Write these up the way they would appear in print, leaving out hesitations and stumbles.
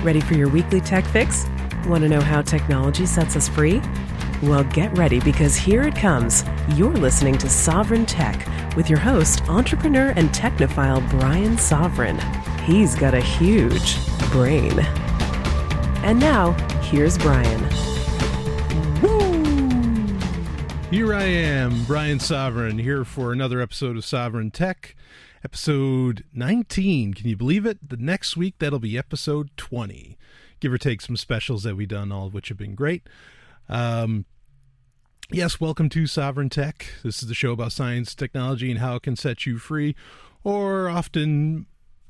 Ready for your weekly tech fix? Want to know how technology sets us free? Well, get ready because here it comes. You're listening to Sovryn Tech with your host, entrepreneur and technophile Brian Sovryn. He's got a huge brain. And now, here's Brian. Here I am, Brian Sovryn, here for another episode of Sovryn Tech, episode 19. Can you believe it? The next week, that'll be episode 20. Give or take some specials that we've done, all of which have been great. Yes, welcome to Sovryn Tech. This is the show about science, technology, and how it can set you free, or often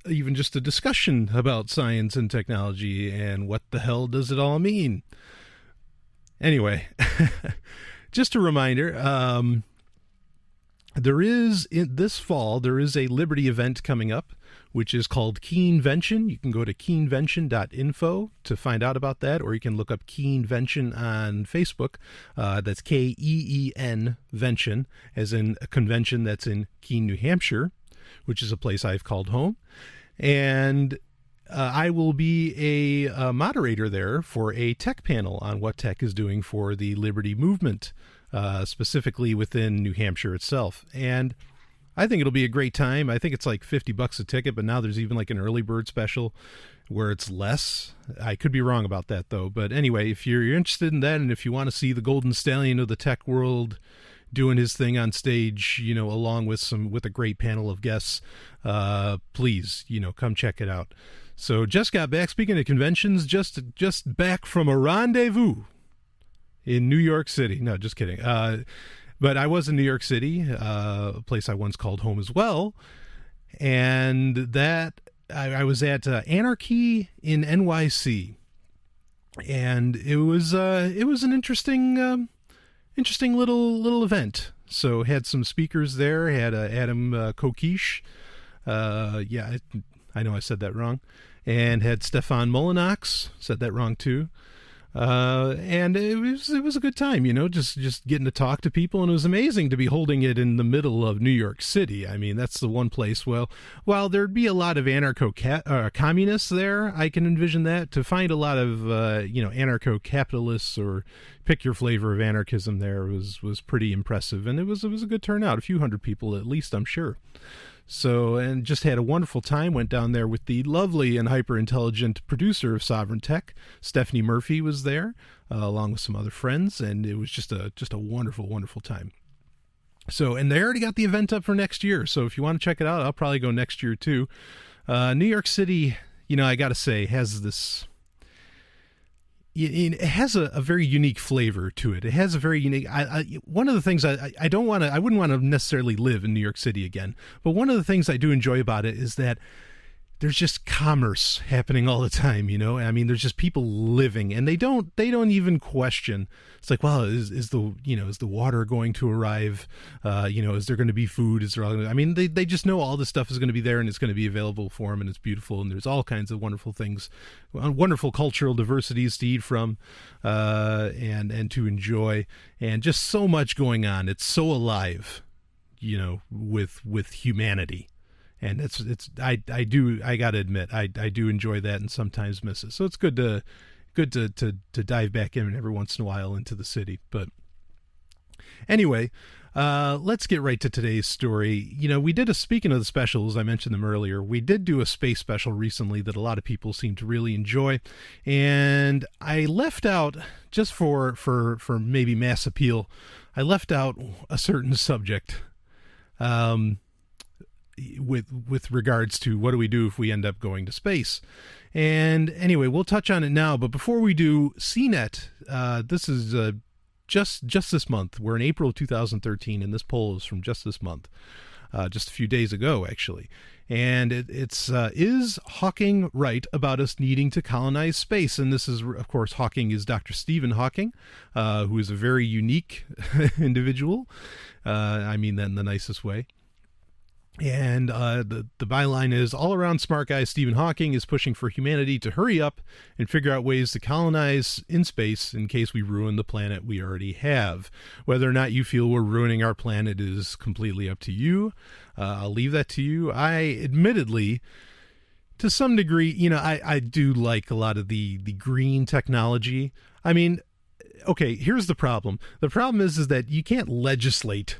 even just a discussion about science and technology and what the hell does it all mean. Anyway, just a reminder, this fall, there is a Liberty event coming up, which is called Keenvention. You can go to keenvention.info to find out about that, or you can look up Keenvention on Facebook. That's K-E-E-N Vention, as in a convention that's in Keene, New Hampshire, which is a place I've called home. And I will be a moderator there for a tech panel on what tech is doing for the Liberty movement, specifically within New Hampshire itself. And I think it'll be a great time. I think it's like $50 a ticket, but now there's even like an early bird special where it's less. I could be wrong about that though. But anyway, if you're interested in that, and if you want to see the golden stallion of the tech world doing his thing on stage, along with a great panel of guests, please, come check it out. So just got back, speaking of conventions, just back from a rendezvous in New York City. No, just kidding. But I was in New York City, a place I once called home as well. And that I was at Anarchy in NYC. And it was an interesting little event. So had some speakers there, had Adam Kokesh. I know I said that wrong. And had Stefan Molinox, said that wrong too. And it was a good time, just getting to talk to people, and it was amazing to be holding it in the middle of New York City. I mean, that's the one place, while there'd be a lot of anarcho-communists there, I can envision that. To find a lot of, anarcho-capitalists or pick your flavor of anarchism there was pretty impressive, and it was a good turnout, a few hundred people at least, I'm sure. So, and just had a wonderful time, went down there with the lovely and hyper-intelligent producer of Sovryn Tech. Stephanie Murphy was there, along with some other friends, and it was just a wonderful, wonderful time. So, and they already got the event up for next year, so if you want to check it out, I'll probably go next year too. New York City, I gotta say, has this... It has a very unique flavor to it. It has a very unique. One of the things I wouldn't want to necessarily live in New York City again. But one of the things I do enjoy about it is that there's just commerce happening all the time. I mean, there's just people living, and they don't even question. It's like, well, is the water going to arrive? Is there going to be food? They just know all this stuff is going to be there, and it's going to be available for them, and it's beautiful, and there's all kinds of wonderful things, wonderful cultural diversities to eat from, and to enjoy, and just so much going on. It's so alive, with humanity. And I gotta admit, I do enjoy that and sometimes miss it. So it's good to dive back in every once in a while into the city. But anyway, let's get right to today's story. Speaking of the specials, I mentioned them earlier. We did do a space special recently that a lot of people seem to really enjoy. And I left out, just for maybe mass appeal, I left out a certain subject, with regards to what do we do if we end up going to space. And anyway, we'll touch on it now, but before we do, CNET, this is just this month. We're in April 2013, and this poll is from just this month, just a few days ago, actually. And it's is Hawking right about us needing to colonize space? And this is, of course, Hawking is Dr. Stephen Hawking, who is a very unique individual. I mean that in the nicest way. And the byline is, all-around smart guy Stephen Hawking is pushing for humanity to hurry up and figure out ways to colonize in space in case we ruin the planet we already have. Whether or not you feel we're ruining our planet is completely up to you. I'll leave that to you. I admittedly to some degree, I do like a lot of the green technology. I mean, okay, here's the problem. The problem is that you can't legislate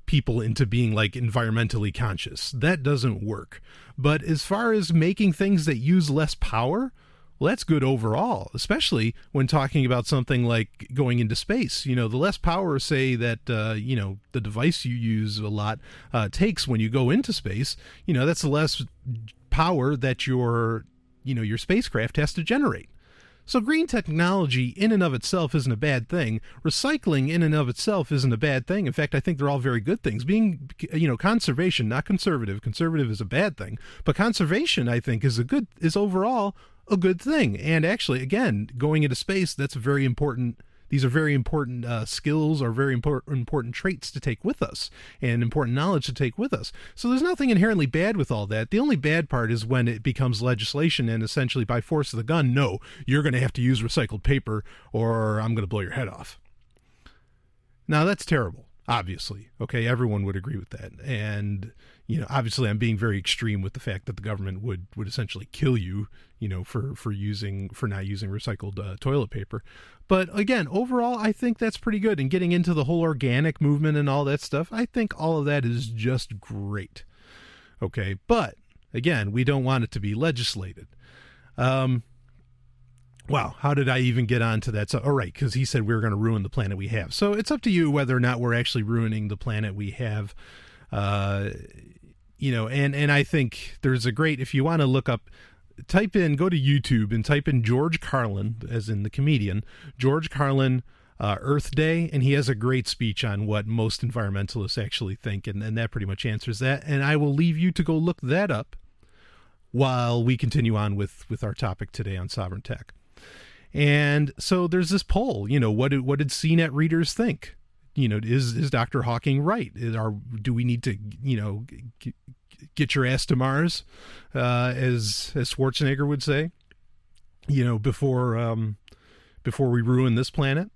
people into being like environmentally conscious. That doesn't work. But as far as making things that use less power, well, that's good overall, especially when talking about something like going into space. The less power, say, that, the device you use a lot takes when you go into space, that's the less power that your spacecraft has to generate. So green technology in and of itself isn't a bad thing. Recycling in and of itself isn't a bad thing. In fact, I think they're all very good things. Being, conservation, not conservative. Conservative is a bad thing, but conservation, I think, is overall a good thing. And actually, again, going into space, that's very important. These are very important skills, or very important traits to take with us, and important knowledge to take with us. So there's nothing inherently bad with all that. The only bad part is when it becomes legislation and essentially by force of the gun, no, you're going to have to use recycled paper or I'm going to blow your head off. Now that's terrible, obviously. Okay, everyone would agree with that. And, obviously I'm being very extreme with the fact that the government would essentially kill you, for not using recycled toilet paper. But again, overall, I think that's pretty good. And getting into the whole organic movement and all that stuff, I think all of that is just great. Okay, but again, we don't want it to be legislated. Wow, how did I even get onto that? So, all right, because he said we were going to ruin the planet we have. So it's up to you whether or not we're actually ruining the planet we have. And I think there's a great, if you want to look up, go to YouTube and type in George Carlin, as in the comedian, George Carlin, Earth Day, and he has a great speech on what most environmentalists actually think, and that pretty much answers that. And I will leave you to go look that up while we continue on with our topic today on Sovereign Tech. And so there's this poll, what did CNET readers think? Is Dr. Hawking right? Do we need to, get your ass to Mars, as Schwarzenegger would say, before we ruin this planet?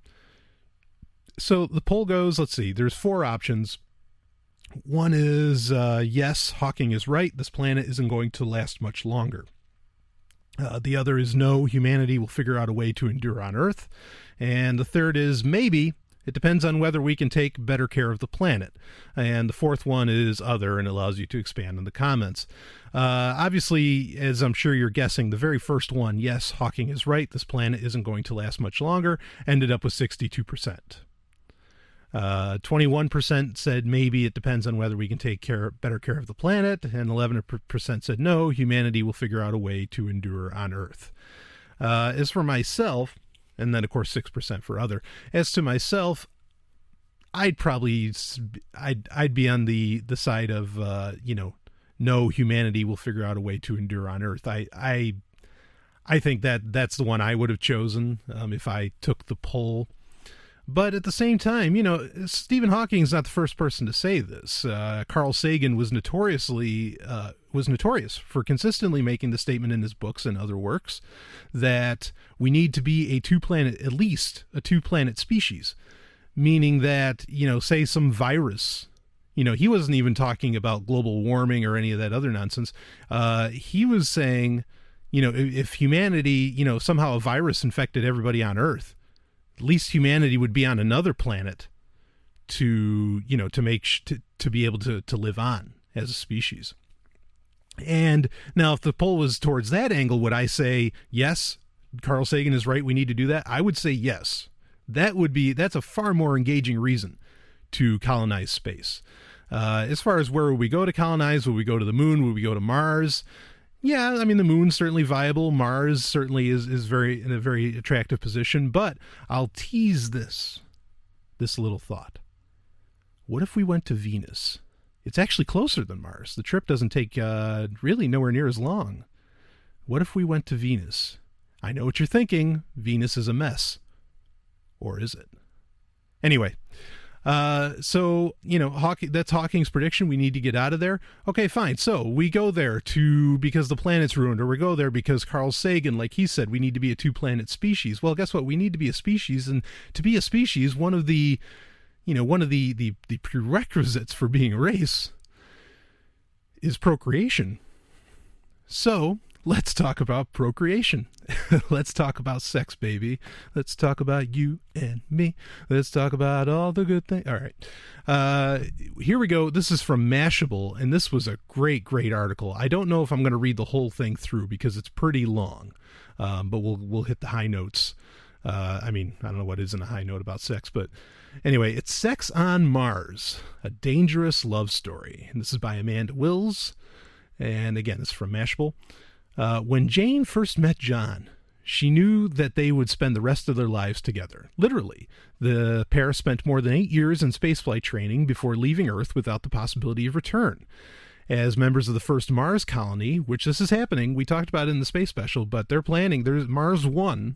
So the poll goes, let's see, there's 4 options. One is, yes, Hawking is right. This planet isn't going to last much longer. The other is no, humanity will figure out a way to endure on Earth. And the third is maybe. It depends on whether we can take better care of the planet. And the fourth one is other, and allows you to expand in the comments. Obviously, as I'm sure you're guessing, the very first one, yes, Hawking is right, this planet isn't going to last much longer, ended up with 62%. 21% said maybe, it depends on whether we can take better care of the planet, and 11% said no, humanity will figure out a way to endure on Earth. As for myself, and then of course 6% for other. As to myself, I'd be on the side of no, humanity will figure out a way to endure on Earth. I think that's the one I would have chosen if I took the poll. But at the same time, Stephen Hawking is not the first person to say this. Carl Sagan was notorious for consistently making the statement in his books and other works that we need to be at least a two-planet species, meaning that, say some virus, he wasn't even talking about global warming or any of that other nonsense. He was saying, if humanity, somehow a virus infected everybody on Earth, at least humanity would be on another planet to be able to live on as a species. And now if the poll was towards that angle, would I say, yes, Carl Sagan is right, we need to do that? I would say yes. That's a far more engaging reason to colonize space. As far as where would we go to colonize, would we go to the moon? Would we go to Mars? Yeah, the moon's certainly viable. Mars certainly is in a very attractive position, but I'll tease this little thought. What if we went to Venus? It's actually closer than Mars. The trip doesn't take really nowhere near as long. What if we went to Venus? I know what you're thinking. Venus is a mess. Or is it? Anyway, so, that's Hawking's prediction. We need to get out of there. Okay, fine. So we go there because the planet's ruined, or we go there because Carl Sagan, like he said, we need to be a two-planet species. Well, guess what? We need to be a species, and to be a species, one of the prerequisites for being a race is procreation. So let's talk about procreation. Let's talk about sex, baby. Let's talk about you and me. Let's talk about all the good things. All right. Here we go. This is from Mashable, and this was a great article. I don't know if I'm going to read the whole thing through because it's pretty long, but we'll hit the high notes. I don't know what isn't a high note about sex, but anyway, it's Sex on Mars, a dangerous love story. And this is by Amanda Wills. And again, it's from Mashable. When Jane first met John, she knew that they would spend the rest of their lives together. Literally, the pair spent more than 8 years in spaceflight training before leaving Earth without the possibility of return. As members of the first Mars colony, which this is happening, we talked about it in the space special, but they're planning, there's Mars One,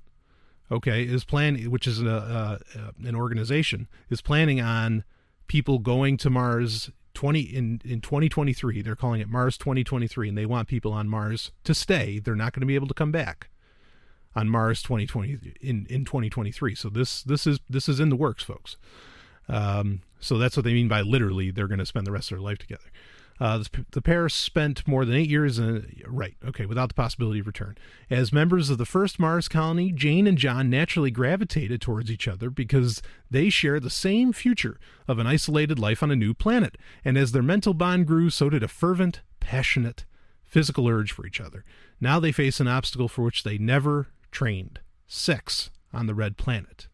is planning, which is an organization, is planning on people going to Mars in 2023. They're calling it Mars 2023, and they want people on Mars to stay. They're not going to be able to come back on Mars 2020 in 2023. So this is in the works, folks. So that's what they mean by literally they're going to spend the rest of their life together. The pair spent more than 8 years without the possibility of return. As members of the first Mars colony, Jane and John naturally gravitated towards each other because they share the same future of an isolated life on a new planet. And as their mental bond grew, so did a fervent, passionate, physical urge for each other. Now they face an obstacle for which they never trained: sex on the red planet.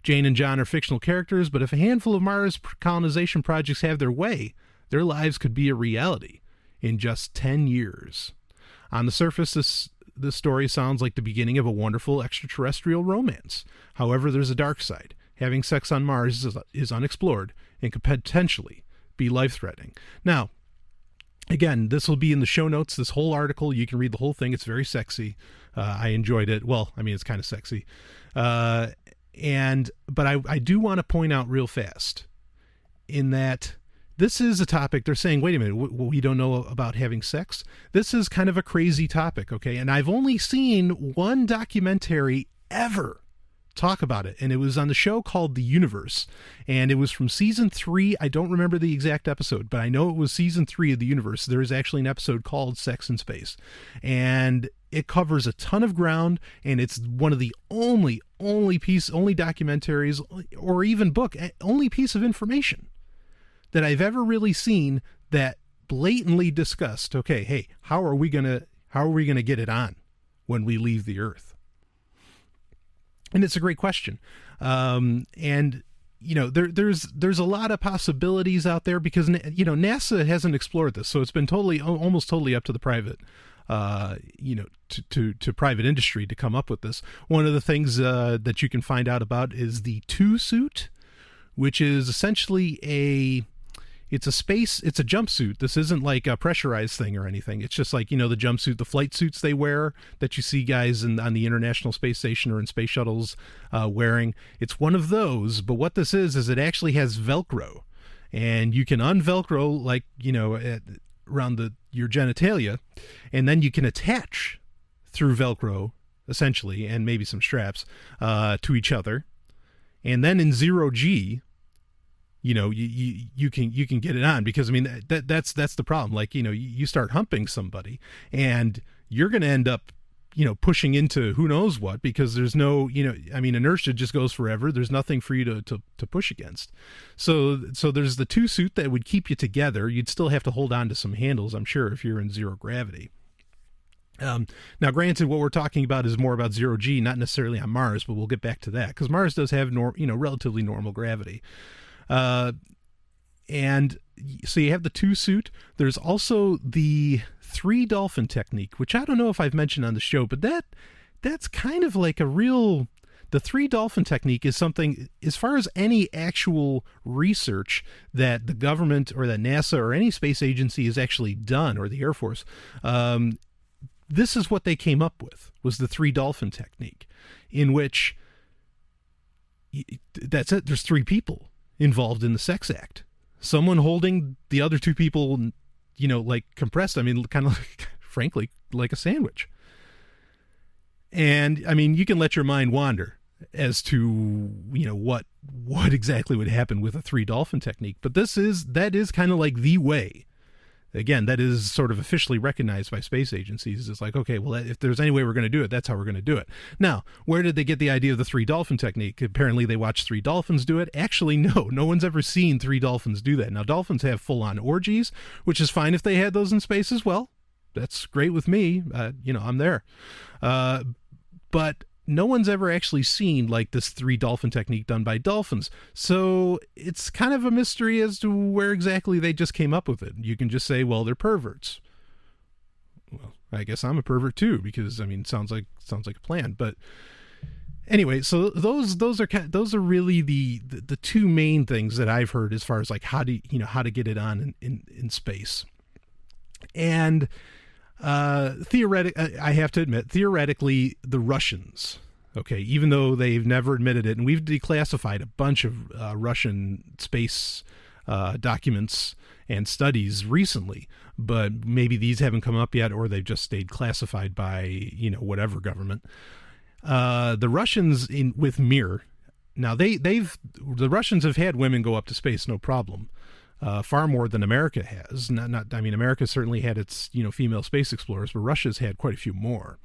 Jane and John are fictional characters, but if a handful of Mars colonization projects have their way, their lives could be a reality in just 10 years. On the surface, this story sounds like the beginning of a wonderful extraterrestrial romance. However, there's a dark side. Having sex on Mars is unexplored and could potentially be life-threatening. Now, again, this will be in the show notes, this whole article. You can read the whole thing. It's very sexy. I enjoyed it. Well, it's kind of sexy. But I do want to point out real fast in that this is a topic they're saying, wait a minute, we don't know about having sex? This is kind of a crazy topic, okay? And I've only seen one documentary ever talk about it, and it was on the show called The Universe, and it was from season 3. I don't remember the exact episode, but I know it was season 3 of The Universe. There is actually an episode called Sex in Space, and it covers a ton of ground, and it's one of the only documentaries or even only piece of information that I've ever really seen that blatantly discussed, okay, hey, how are we gonna get it on when we leave the Earth? And it's a great question. And there's a lot of possibilities out there because NASA hasn't explored this, so it's been almost totally up to the private to private industry to come up with this. One of the things that you can find out about is the 2 suit, which is essentially it's a jumpsuit. This isn't like a pressurized thing or anything. It's just like, the jumpsuit, the flight suits they wear that you see guys on the International Space Station or in space shuttles wearing. It's one of those, but what this is it actually has Velcro, and you can unvelcro around your genitalia, and then you can attach through Velcro essentially, and maybe some straps to each other, and then in 0G, you can get it on, because that's the problem. Like, you start humping somebody and you're going to end up, pushing into who knows what, because there's no, inertia just goes forever. There's nothing for you to push against. So there's the 2 suit that would keep you together. You'd still have to hold on to some handles, I'm sure, if you're in zero gravity. Now, granted, what we're talking about is more about 0G, not necessarily on Mars, but we'll get back to that, because Mars does have relatively normal gravity. And so you have the 2 suit. There's also the 3 dolphin technique, which I don't know if I've mentioned on the show, but that's kind of like the 3 dolphin technique is something, as far as any actual research that the government or that NASA or any space agency has actually done, or the Air Force, this is what they came up with, was the 3 dolphin technique, in which that's it. There's 3 people involved in the sex act. Someone holding the other 2 people, like compressed. Kind of like, frankly, like a sandwich. And you can let your mind wander as to, what exactly would happen with a 3 dolphin technique. But that is kind of like the way Again, that is sort of officially recognized by space agencies. It's like, okay, well, if there's any way we're going to do it, that's how we're going to do it. Now, where did they get the idea of the 3 dolphin technique? Apparently they watched 3 dolphins do it. Actually, no one's ever seen 3 dolphins do that. Now, dolphins have full-on orgies, which is fine if they had those in space as well. That's great with me. I'm there. But no one's ever actually seen like this 3 dolphin technique done by dolphins. So it's kind of a mystery as to where exactly they just came up with it. You can just say, well, they're perverts. Well, I guess I'm a pervert too, because I mean, sounds like a plan. But anyway, so those are really the 2 main things that I've heard as far as like how to get it on in space. And I have to admit, theoretically, the Russians, okay, even though they've never admitted it, and we've declassified a bunch of Russian space documents and studies recently, but maybe these haven't come up yet, or they've just stayed classified by, whatever government. The Russians with Mir, now the Russians have had women go up to space, no problem. Far more than America has. America certainly had its, female space explorers, but Russia's had quite a few more.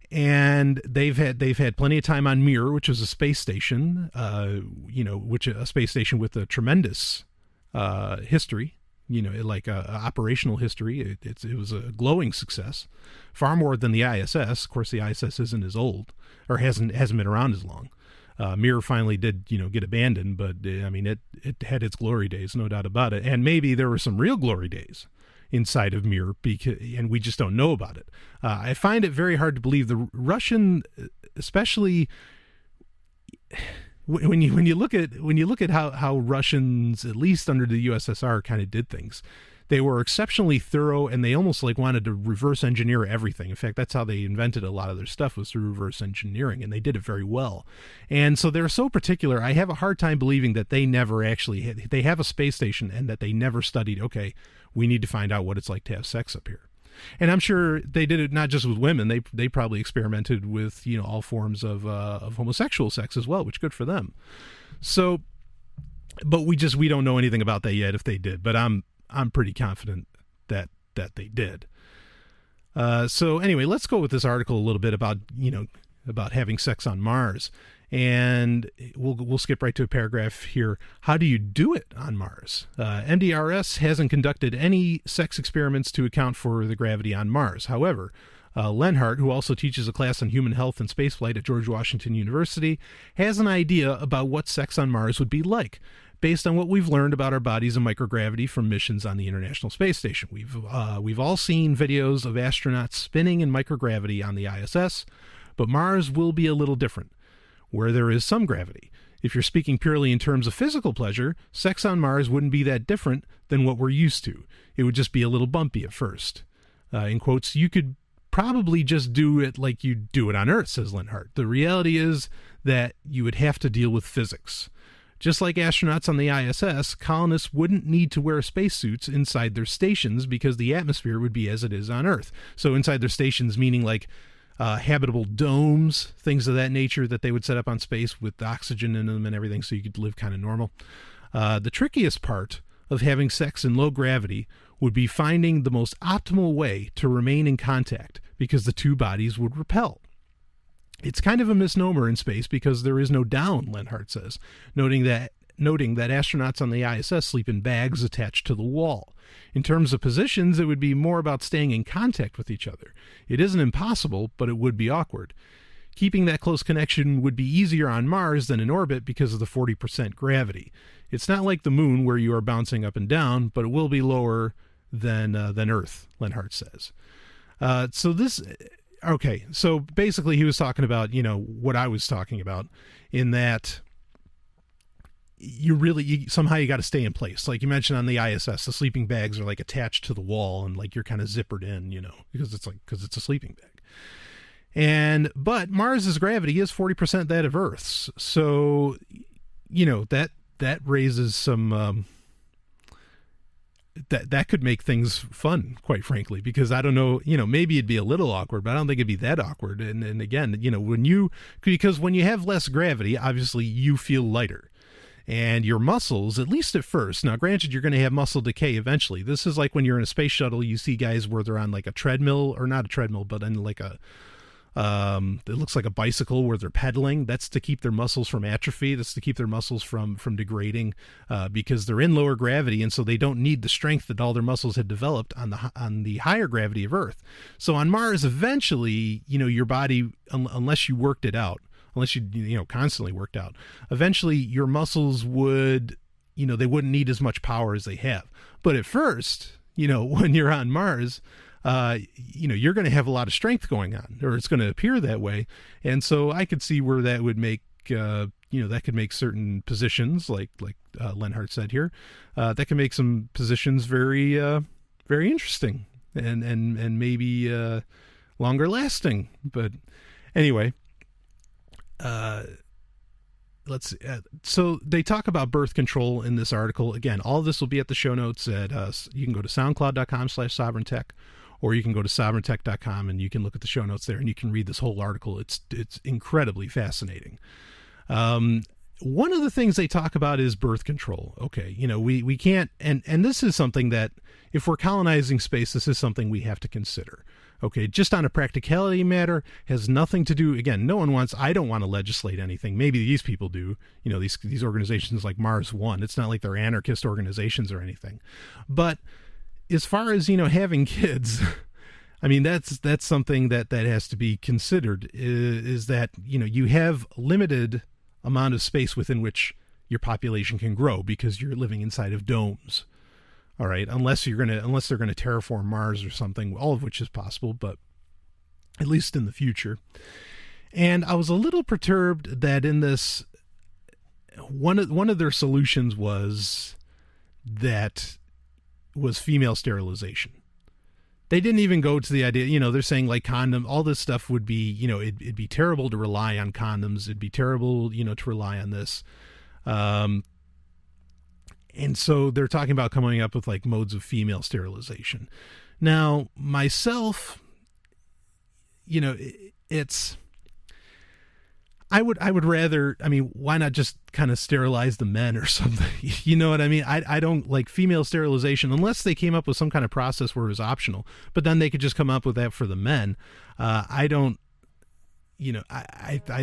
And they've had plenty of time on Mir, which is a space station, a space station with a tremendous history, like operational history. It was a glowing success, far more than the ISS. Of course, the ISS isn't as old, or hasn't been around as long. Mir finally did, get abandoned, but it had its glory days, no doubt about it. And maybe there were some real glory days inside of Mir, and we just don't know about it. I find it very hard to believe the Russian, especially when you look at how Russians, at least under the USSR, kind of did things. They were exceptionally thorough, and they almost like wanted to reverse engineer everything. In fact, that's how they invented a lot of their stuff, was through reverse engineering, and they did it very well. And so they're so particular. I have a hard time believing that they never actually they have a space station and that they never studied, okay, we need to find out what it's like to have sex up here. And I'm sure they did it not just with women. They probably experimented with, all forms of homosexual sex as well, which good for them. So, but we don't know anything about that yet if they did. But I'm pretty confident that they did. So anyway, let's go with this article a little bit about having sex on Mars, and we'll skip right to a paragraph here. How do you do it on Mars? MDRS hasn't conducted any sex experiments to account for the gravity on Mars. However, Lenhart, who also teaches a class on human health and spaceflight at George Washington University, has an idea about what sex on Mars would be like, based on what we've learned about our bodies and microgravity from missions on the International Space Station. We've all seen videos of astronauts spinning in microgravity on the ISS, but Mars will be a little different, where there is some gravity. If you're speaking purely in terms of physical pleasure, sex on Mars wouldn't be that different than what we're used to. It would just be a little bumpy at first. In quotes, you could probably just do it like you do it on Earth, says Lenhart. The reality is that you would have to deal with physics. Just like astronauts on the ISS, colonists wouldn't need to wear spacesuits inside their stations because the atmosphere would be as it is on Earth. So inside their stations, meaning like habitable domes, things of that nature that they would set up on space with oxygen in them and everything, so you could live kind of normal. The trickiest part of having sex in low gravity would be finding the most optimal way to remain in contact, because the two bodies would repel. It's kind of a misnomer in space because there is no down, Lenhart says, noting that astronauts on the ISS sleep in bags attached to the wall. In terms of positions, it would be more about staying in contact with each other. It isn't impossible, but it would be awkward. Keeping that close connection would be easier on Mars than in orbit because of the 40% gravity. It's not like the moon where you are bouncing up and down, but it will be lower than Earth, Lenhart says. Okay, so basically he was talking about, what I was talking about, in that somehow you got to stay in place. Like you mentioned on the ISS, the sleeping bags are like attached to the wall and like you're kind of zippered in, because it's a sleeping bag. But Mars's gravity is 40% that of Earth's. So, that raises some, that could make things fun, quite frankly, because I don't know, maybe it'd be a little awkward, but I don't think it'd be that awkward. And again, when you have less gravity, obviously you feel lighter. And your muscles, at least at first, now granted, you're going to have muscle decay eventually. This is like when you're in a space shuttle, you see guys where they're on like a treadmill, or not a treadmill, but in like a, it looks like a bicycle where they're pedaling. That's to keep their muscles from atrophy. That's to keep their muscles from degrading, because they're in lower gravity, and so they don't need the strength that all their muscles had developed on the higher gravity of Earth. So on Mars, eventually, your body, unless you worked it out, unless you constantly worked out, eventually your muscles would, they wouldn't need as much power as they have. But at first, when you're on Mars, you're going to have a lot of strength going on, or it's going to appear that way. And so I could see where that would make, that could make certain positions, like Lenhart said here, that can make some positions very, very interesting and maybe longer lasting. But anyway, let's see. So they talk about birth control in this article. Again, all of this will be at the show notes at, you can go to soundcloud.com/sovereigntech, or you can go to sovereigntech.com and you can look at the show notes there and you can read this whole article. It's incredibly fascinating. One of the things they talk about is birth control. Okay. We can't, and this is something that if we're colonizing space, this is something we have to consider. Okay, just on a practicality matter, has nothing to do, again, I don't want to legislate anything. Maybe these people do, these organizations like Mars One. It's not like they're anarchist organizations or anything. But as far as, having kids, I mean, that's something that has to be considered, is that, you have limited amount of space within which your population can grow because you're living inside of domes. All right, unless they're going to terraform Mars or something, all of which is possible, but at least in the future. And I was a little perturbed that in this, one of their solutions was female sterilization. They didn't even go to the idea, they're saying like condom, all this stuff would be, it'd be terrible to rely on condoms. It'd be terrible, to rely on this. And so they're talking about coming up with like modes of female sterilization. Now, myself, I would rather, why not just kind of sterilize the men or something? You know what I mean? I don't like female sterilization unless they came up with some kind of process where it was optional, but then they could just come up with that for the men. I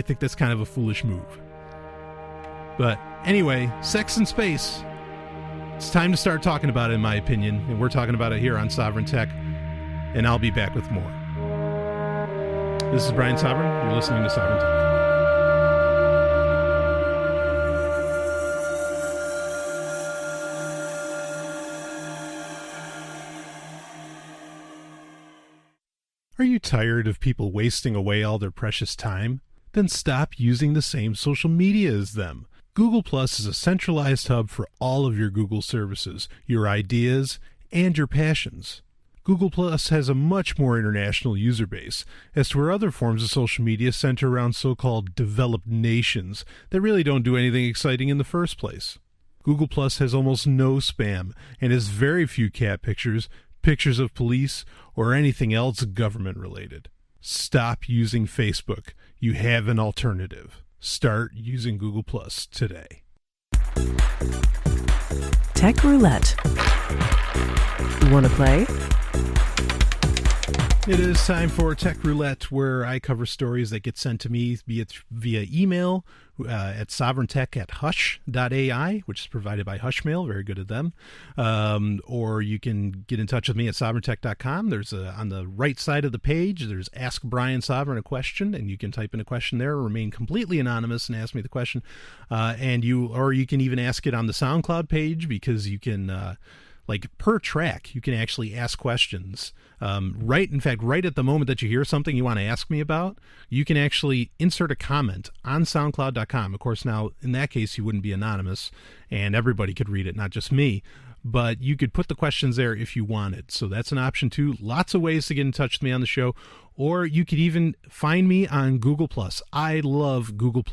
think that's kind of a foolish move. But anyway, sex in space. It's time to start talking about it, in my opinion, and we're talking about it here on Sovereign Tech, and I'll be back with more. This is Brian Sovryn. You're listening to Sovereign Tech. Are you tired of people wasting away all their precious time? Then stop using the same social media as them. Google Plus is a centralized hub for all of your Google services, your ideas, and your passions. Google Plus has a much more international user base, as to where other forms of social media center around so-called developed nations that really don't do anything exciting in the first place. Google Plus has almost no spam and has very few cat pictures, pictures of police, or anything else government-related. Stop using Facebook. You have an alternative. Start using Google Plus today. Tech Roulette. You want to play? It is time for Tech Roulette, where I cover stories that get sent to me via email at sovereigntech@hush.ai, which is provided by Hushmail. Very good at them. Or you can get in touch with me at sovereigntech.com. There's on the right side of the page, there's Ask Brian Sovryn a question, and you can type in a question there, remain completely anonymous, and ask me the question. Or you can even ask it on the SoundCloud page, because you can... like per track, you can actually ask questions. Right at the moment that you hear something you want to ask me about, you can actually insert a comment on SoundCloud.com. Of course, now, in that case, you wouldn't be anonymous, and everybody could read it, not just me. But you could put the questions there if you wanted. So that's an option, too. Lots of ways to get in touch with me on the show. Or you could even find me on Google+. I love Google+.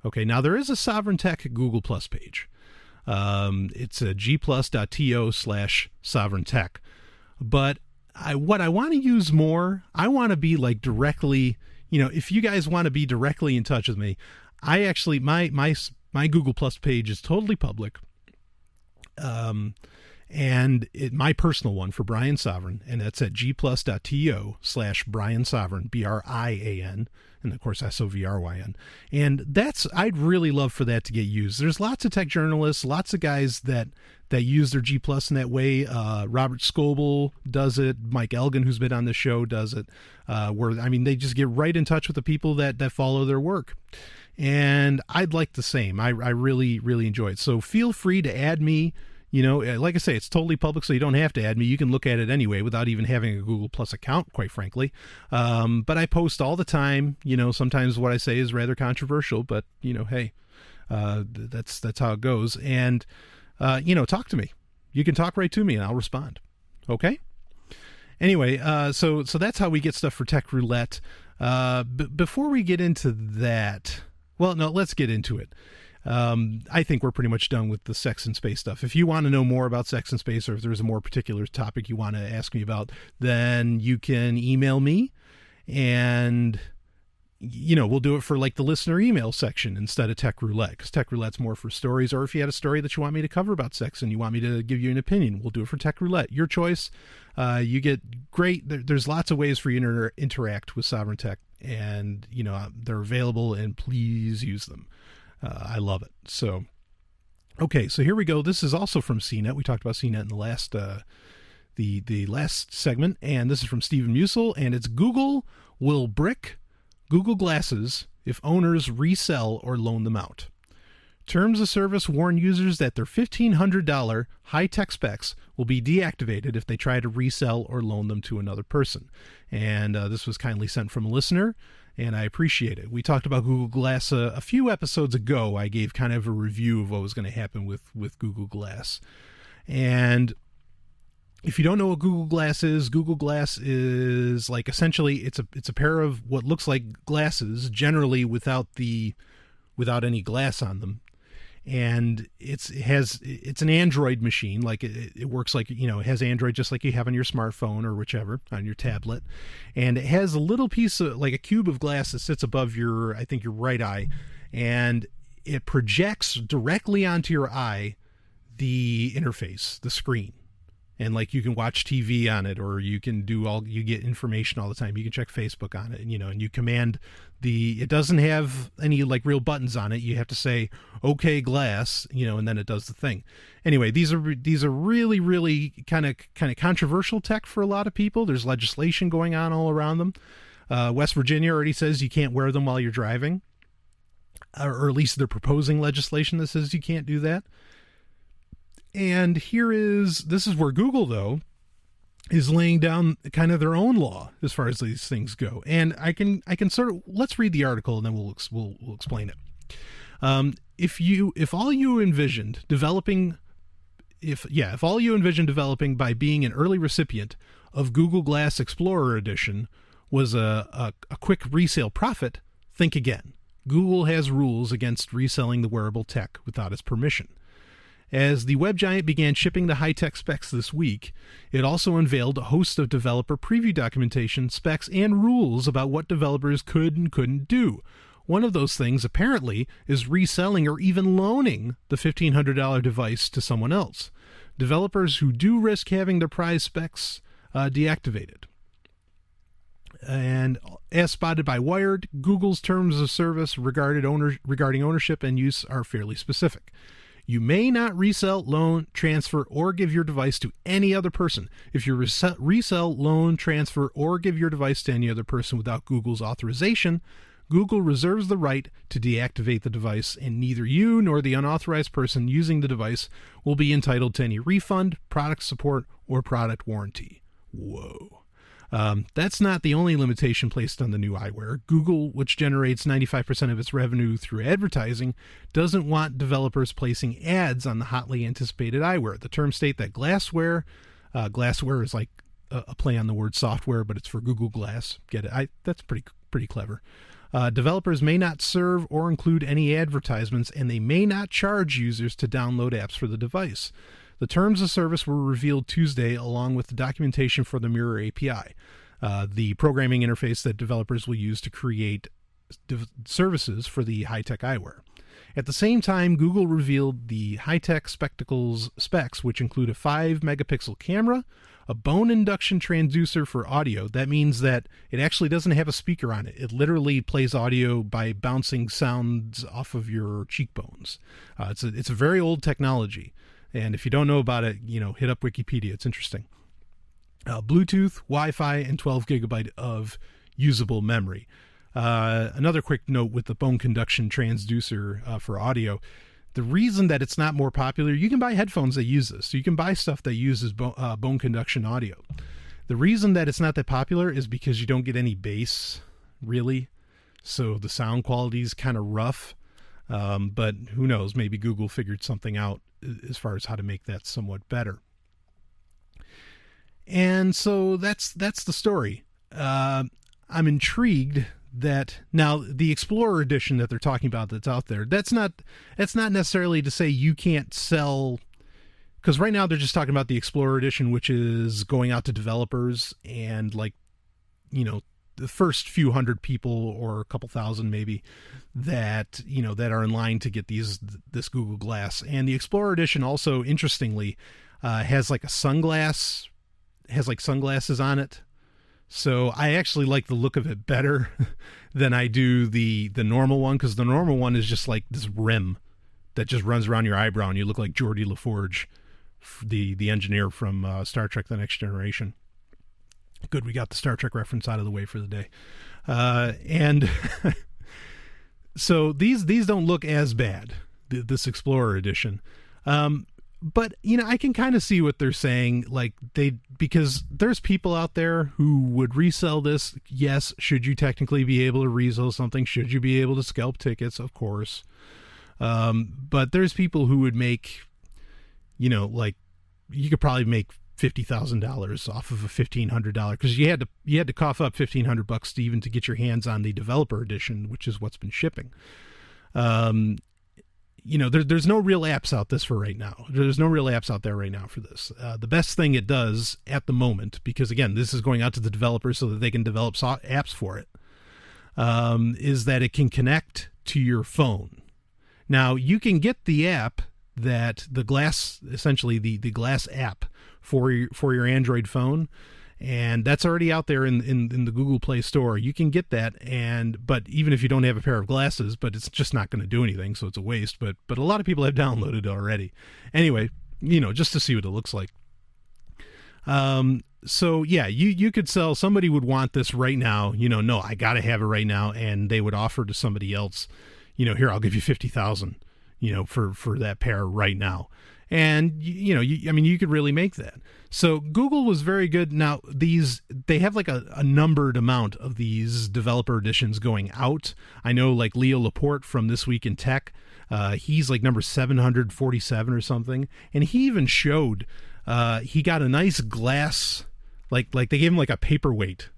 Okay, now there is a Sovereign Tech Google+ page. It's a gplus.to/sovereigntech. But what I want to use more, I want to be like directly, if you guys want to be directly in touch with me, I actually, my My Google Plus page is totally public. And my personal one for Brian Sovryn, and that's at gplus.to/Brian Sovryn, BRIAN, and of course SOVRYN. And I'd really love for that to get used. There's lots of tech journalists, lots of guys that use their G Plus in that way. Robert Scoble does it. Mike Elgin, who's been on the show, does it. They just get right in touch with the people that follow their work. And I'd like the same. I really, really enjoy it. So feel free to add me. Like I say, it's totally public, so you don't have to add me. You can look at it anyway without even having a Google Plus account, quite frankly. But I post all the time. Sometimes what I say is rather controversial, but, hey, that's how it goes. And, talk to me. You can talk right to me and I'll respond. Okay? Anyway, so that's how we get stuff for Tech Roulette. Before we get into that, well, no, let's get into it. I think we're pretty much done with the sex and space stuff. If you want to know more about sex and space, or if there's a more particular topic you want to ask me about, then you can email me, and we'll do it for like the listener email section instead of Tech Roulette, because Tech Roulette's more for stories. Or if you had a story that you want me to cover about sex and you want me to give you an opinion, we'll do it for Tech Roulette. Your choice. You get great. There's lots of ways for you to interact with Sovryn Tech, and they're available, and please use them. I love it. So, okay, so here we go. This is also from CNET. We talked about CNET in the last the last segment, and this is from Stephen Musil, and it's Google will brick Google Glasses if owners resell or loan them out. Terms of service warn users that their $1,500 high-tech specs will be deactivated if they try to resell or loan them to another person. And this was kindly sent from a listener, and I appreciate it. We talked about Google Glass a few episodes ago. I gave kind of a review of what was going to happen with Google Glass. And if you don't know what Google Glass is like essentially it's a pair of what looks like glasses, generally without any glass on them. And it's an Android machine. Like it works like, it has Android just like you have on your smartphone or whichever, on your tablet. And it has a little piece of like a cube of glass that sits above your right eye, and it projects directly onto your eye the interface, the screen. And like you can watch TV on it, or you can you get information all the time. You can check Facebook on it, and you command it doesn't have any like real buttons on it. You have to say, okay, glass, and then it does the thing. Anyway, these are really, really kind of controversial tech for a lot of people. There's legislation going on all around them. West Virginia already says you can't wear them while you're driving, or at least they're proposing legislation that says you can't do that. And this is where Google, though, is laying down kind of their own law as far as these things go. And I can sort of, let's read the article and then we'll explain it. If all you envisioned developing by being an early recipient of Google Glass Explorer Edition was a quick resale profit, think again. Google has rules against reselling the wearable tech without its permission. As the web giant began shipping the high-tech specs this week, it also unveiled a host of developer preview documentation, specs, and rules about what developers could and couldn't do. One of those things, apparently, is reselling or even loaning the $1,500 device to someone else. Developers who do risk having their prize specs deactivated. And as spotted by Wired, Google's terms of service regarding ownership and use are fairly specific. You may not resell, loan, transfer, or give your device to any other person. If you resell, loan, transfer, or give your device to any other person without Google's authorization, Google reserves the right to deactivate the device, and neither you nor the unauthorized person using the device will be entitled to any refund, product support, or product warranty. Whoa. That's not the only limitation placed on the new eyewear. Google, which generates 95% of its revenue through advertising, doesn't want developers placing ads on the hotly anticipated eyewear. The terms state that glassware is like a play on the word software, but it's for Google Glass. Get it? That's pretty clever. Developers may not serve or include any advertisements, and they may not charge users to download apps for the device. The terms of service were revealed Tuesday along with the documentation for the Mirror API, the programming interface that developers will use to create services for the high-tech eyewear. At the same time, Google revealed the high-tech spectacles specs, which include a 5-megapixel camera, a bone induction transducer for audio. That means that it actually doesn't have a speaker on it. It literally plays audio by bouncing sounds off of your cheekbones. It's a very old technology. And if you don't know about it, hit up Wikipedia. It's interesting. Bluetooth, Wi-Fi, and 12 gigabyte of usable memory. Another quick note with the bone conduction transducer for audio. The reason that it's not more popular, you can buy headphones that use this. So you can buy stuff that uses bone conduction audio. The reason that it's not that popular is because you don't get any bass, really. So the sound quality is kind of rough. But who knows? Maybe Google figured something out as far as how to make that somewhat better. And so that's the story. I'm intrigued that now the Explorer edition that they're talking about that's out there, that's not necessarily to say you can't sell, because right now they're just talking about the Explorer edition, which is going out to developers and the first few hundred people or a couple thousand maybe that that are in line to get this Google Glass. And the Explorer edition also, interestingly, has sunglasses on it. So I actually like the look of it better than I do the normal one, because the normal one is just like this rim that just runs around your eyebrow and you look like Geordie LaForge, the engineer from Star Trek The Next Generation. Good, we got the Star Trek reference out of the way for the day. And so these don't look as bad, this Explorer edition. But, I can kind of see what they're saying, because there's people out there who would resell this. Yes, should you technically be able to resell something? Should you be able to scalp tickets? Of course. But there's people who would make, you could probably make $50,000 off of a $1,500, because you had to cough up $1,500 to even to get your hands on the developer edition, which is what's been shipping. There's no real apps out right now. There's no real apps out there right now for this. The best thing it does at the moment, because again, this is going out to the developers so that they can develop apps for it, is that it can connect to your phone. Now, you can get the app that the Glass, essentially the Glass app for your Android phone, and that's already out there in the Google Play Store. You can get that, but even if you don't have a pair of glasses, but it's just not going to do anything, so it's a waste. But a lot of people have downloaded it already. Anyway, just to see what it looks like. So yeah, you could sell. Somebody would want this right now. No, I got to have it right now, and they would offer to somebody else, here, I'll give you $50,000, for that pair right now. And, you could really make that. So Google was very good. Now, they have a numbered amount of these developer editions going out. I know Leo Laporte from This Week in Tech, he's number 747 or something. And he even showed, he got a nice glass, they gave him a paperweight,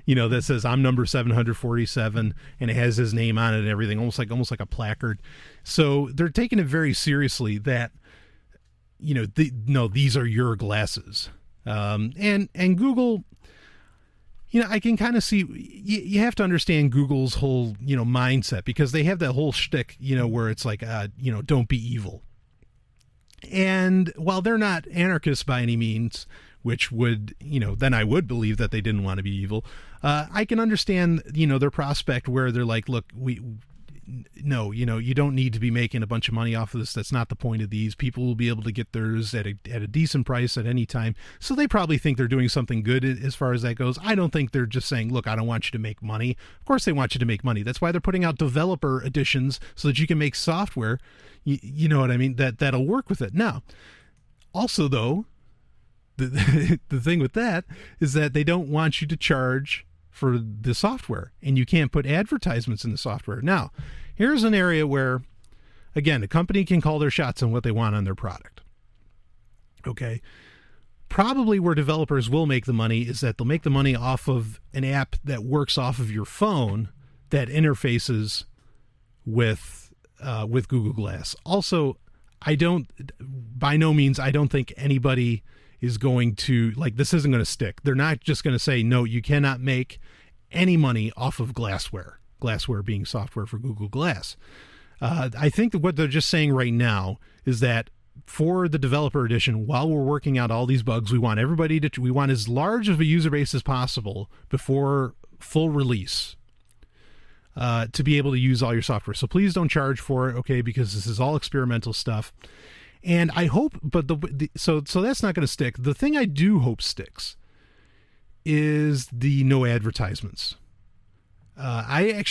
that says I'm number 747, and it has his name on it and everything, almost like a placard. So they're taking it very seriously that, these are your glasses. And Google, I can kind of see, you have to understand Google's whole, mindset, because they have that whole shtick, where it's don't be evil. And while they're not anarchists by any means, which would, then I would believe that they didn't want to be evil. I can understand, their prospect where they're like, look, you don't need to be making a bunch of money off of this. That's not the point of these. People will be able to get theirs at a decent price at any time. So they probably think they're doing something good as far as that goes. I don't think they're just saying, look, I don't want you to make money. Of course they want you to make money. That's why they're putting out developer editions so that you can make software, you know what I mean, that'll work with it. Now, also though, the thing with that is that they don't want you to charge for the software, and you can't put advertisements in the software. Now, here's an area where, again, a company can call their shots on what they want on their product. Okay. Probably where developers will make the money is that they'll make the money off of an app that works off of your phone that interfaces with Google Glass. Also, by no means, I don't think anybody is going to, this isn't going to stick. They're not just going to say, no, you cannot make any money off of glassware being software for Google Glass. I think that what they're just saying right now is that for the developer edition, while we're working out all these bugs, we want we want as large of a user base as possible before full release to be able to use all your software. So please don't charge for it, okay? Because this is all experimental stuff. And I hope, but so that's not going to stick. The thing I do hope sticks is the no advertisements. I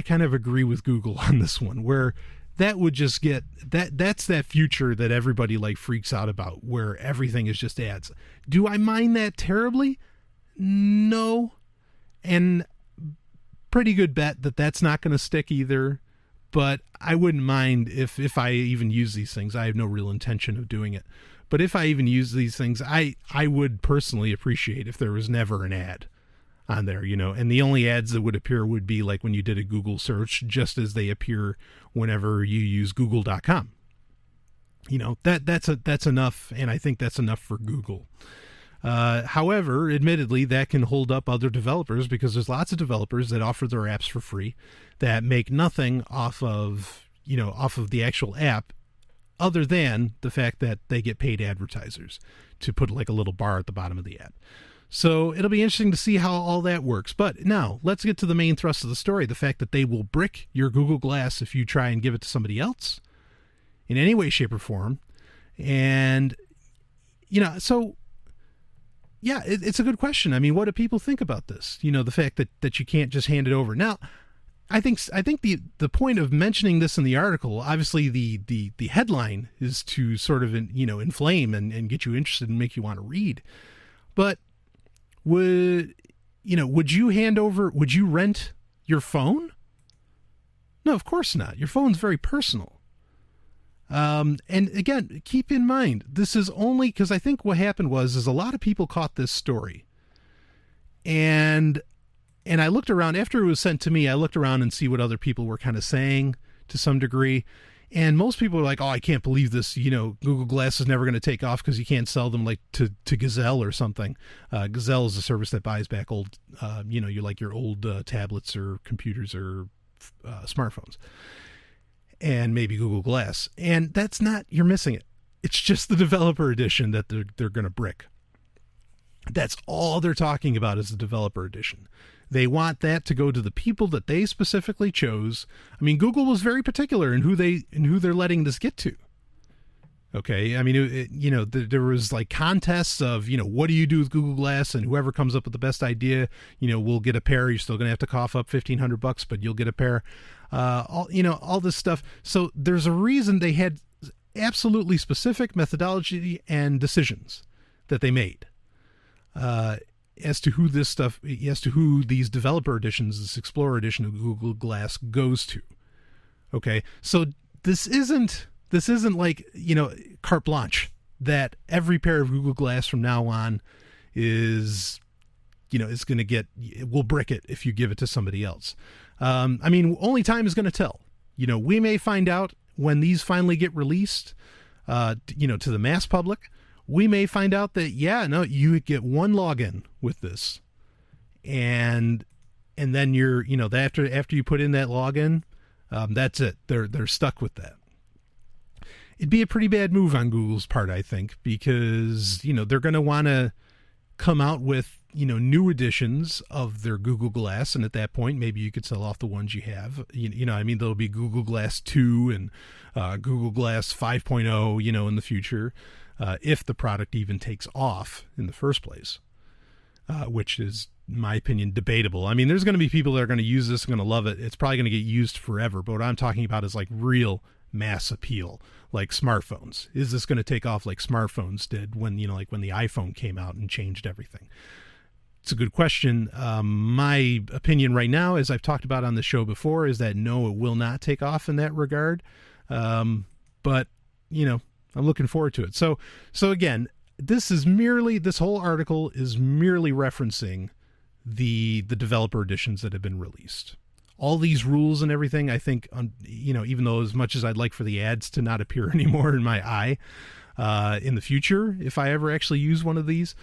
kind of agree with Google on this one, where that would just get that's that future that everybody like freaks out about, where everything is just ads. Do I mind that terribly? No. And pretty good bet that that's not going to stick either. But I wouldn't mind if I even use these things. I have no real intention of doing it. But if I even use these things, I would personally appreciate if there was never an ad on there, and the only ads that would appear would be like when you did a Google search, just as they appear whenever you use google.com. That's enough, and I think that's enough for Google. However, admittedly, that can hold up other developers, because there's lots of developers that offer their apps for free that make nothing off of the actual app, other than the fact that they get paid advertisers to put like a little bar at the bottom of the app. So it'll be interesting to see how all that works. But now let's get to the main thrust of the story, the fact that they will brick your Google Glass if you try and give it to somebody else in any way, shape, or form. And, so yeah, it's a good question. I mean, what do people think about this? The fact that you can't just hand it over. Now, I think the point of mentioning this in the article, obviously the headline is to sort of inflame and get you interested and make you want to read. But would you rent your phone? No, of course not. Your phone's very personal. And again, keep in mind, this is only because I think what happened is a lot of people caught this story. And I looked around after it was sent to me. I looked around and see what other people were kind of saying to some degree. And most people are like, oh, I can't believe this. Google Glass is never going to take off because you can't sell them like to Gazelle or something. Gazelle is a service that buys back old, your old tablets or computers or smartphones. And maybe Google Glass. And that's not, you're missing it. It's just the developer edition that they're going to brick. That's all they're talking about is the developer edition. They want that to go to the people that they specifically chose. I mean, Google was very particular in who they're letting this get to. Okay, I mean, there was like contests of, what do you do with Google Glass, and whoever comes up with the best idea, will get a pair. You're still going to have to cough up $1,500, but you'll get a pair. All this stuff. So there's a reason they had absolutely specific methodology and decisions that they made. As to who these developer editions, this Explorer edition of Google Glass goes to. Okay, so this isn't like carte blanche that every pair of Google Glass from now on is going to get. We'll brick it if you give it to somebody else. I mean, only time is going to tell. We may find out when these finally get released, to the mass public. We may find out that, you get one login with this, and then you're, after you put in that login, that's it. They're stuck with that. It'd be a pretty bad move on Google's part, I think, because, they're going to want to come out with, new editions of their Google Glass. And at that point, maybe you could sell off the ones you have. There'll be Google Glass 2 and Google Glass 5.0, in the future. If the product even takes off in the first place, which is, in my opinion, debatable. I mean, there's going to be people that are going to use this and going to love it. It's probably going to get used forever. But what I'm talking about is like real mass appeal, like smartphones. Is this going to take off like smartphones did when the iPhone came out and changed everything? It's a good question. My opinion right now, as I've talked about on the show before, is that no, it will not take off in that regard. But, I'm looking forward to it. So again, this whole article is merely referencing the developer editions that have been released. All these rules and everything, I think, even though as much as I'd like for the ads to not appear anymore in my eye in the future, if I ever actually use one of these,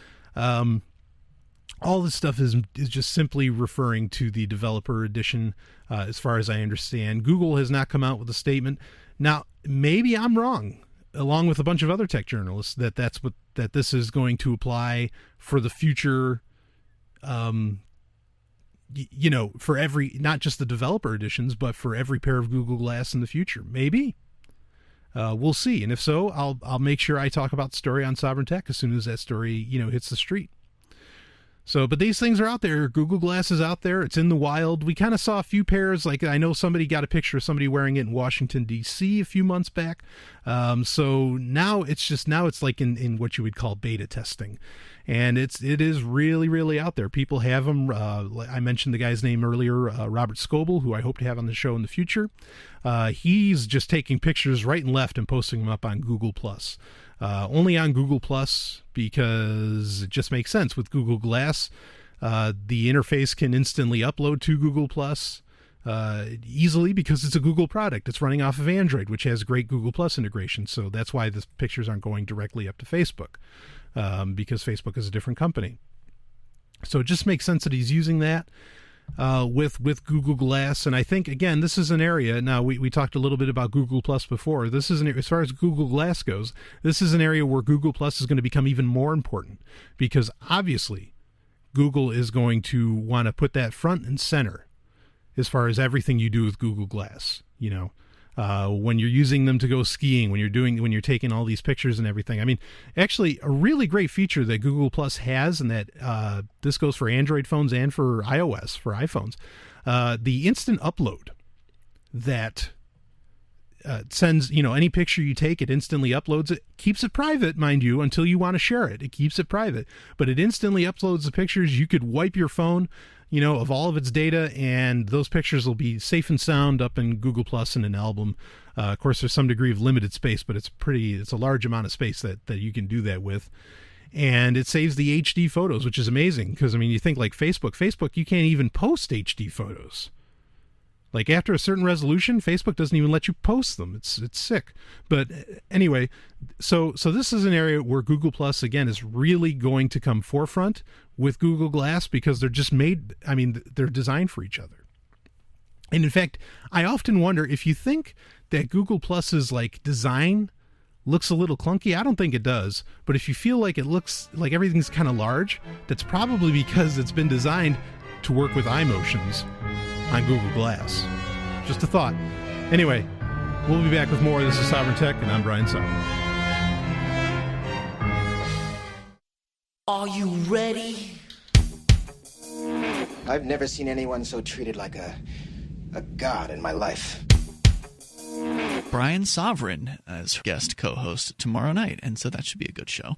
all this stuff is just simply referring to the developer edition, as far as I understand. Google has not come out with a statement. Now, maybe I'm wrong, along with a bunch of other tech journalists, that this is going to apply for the future, for every, not just the developer editions, but for every pair of Google Glass in the future. Maybe. We'll see. And if so, I'll make sure I talk about the story on Sovryn Tech as soon as that story, hits the street. So, but these things are out there. Google Glass is out there. It's in the wild. We kind of saw a few pairs. Like, I know somebody got a picture of somebody wearing it in Washington, D.C. a few months back. So now it's like in what you would call beta testing. And it is really, really out there. People have them. I mentioned the guy's name earlier, Robert Scoble, who I hope to have on the show in the future. He's just taking pictures right and left and posting them up on Google+. Only on Google+, because it just makes sense. With Google Glass, the interface can instantly upload to Google+, easily, because it's a Google product. It's running off of Android, which has great Google+ integration. So that's why the pictures aren't going directly up to Facebook, because Facebook is a different company. So it just makes sense that he's using that with Google Glass. And I think, again, this is an area. Now, we talked a little bit about Google Plus before. This is as far as Google Glass goes, this is an area where Google Plus is going to become even more important, because obviously Google is going to want to put that front and center as far as everything you do with Google Glass. When you're using them to go skiing, when you're taking all these pictures and everything. I mean, actually, a really great feature that Google Plus has, and that this goes for Android phones and for iOS, for iPhones, the instant upload that sends, any picture you take, it instantly uploads it, keeps it private, mind you, until you want to share it. It keeps it private, but it instantly uploads the pictures. You could wipe your phone, of all of its data, and those pictures will be safe and sound up in Google Plus in an album. Of course, there's some degree of limited space, but it's a large amount of space that you can do that with. And it saves the HD photos, which is amazing, because, you think like Facebook, you can't even post HD photos. Like, after a certain resolution, Facebook doesn't even let you post them. It's sick. But anyway, so this is an area where Google Plus, again, is really going to come forefront with Google Glass, because they're just they're designed for each other. And in fact, I often wonder if you think that Google Plus's design looks a little clunky. I don't think it does. But if you feel like it looks like everything's kind of large, that's probably because it's been designed to work with iMotions on Google Glass. Just a thought. Anyway, we'll be back with more. This is Sovryn Tech, and I'm Brian Sovryn. Are you ready? I've never seen anyone so treated like a god in my life. Brian Sovryn as guest co-host tomorrow night, and so that should be a good show.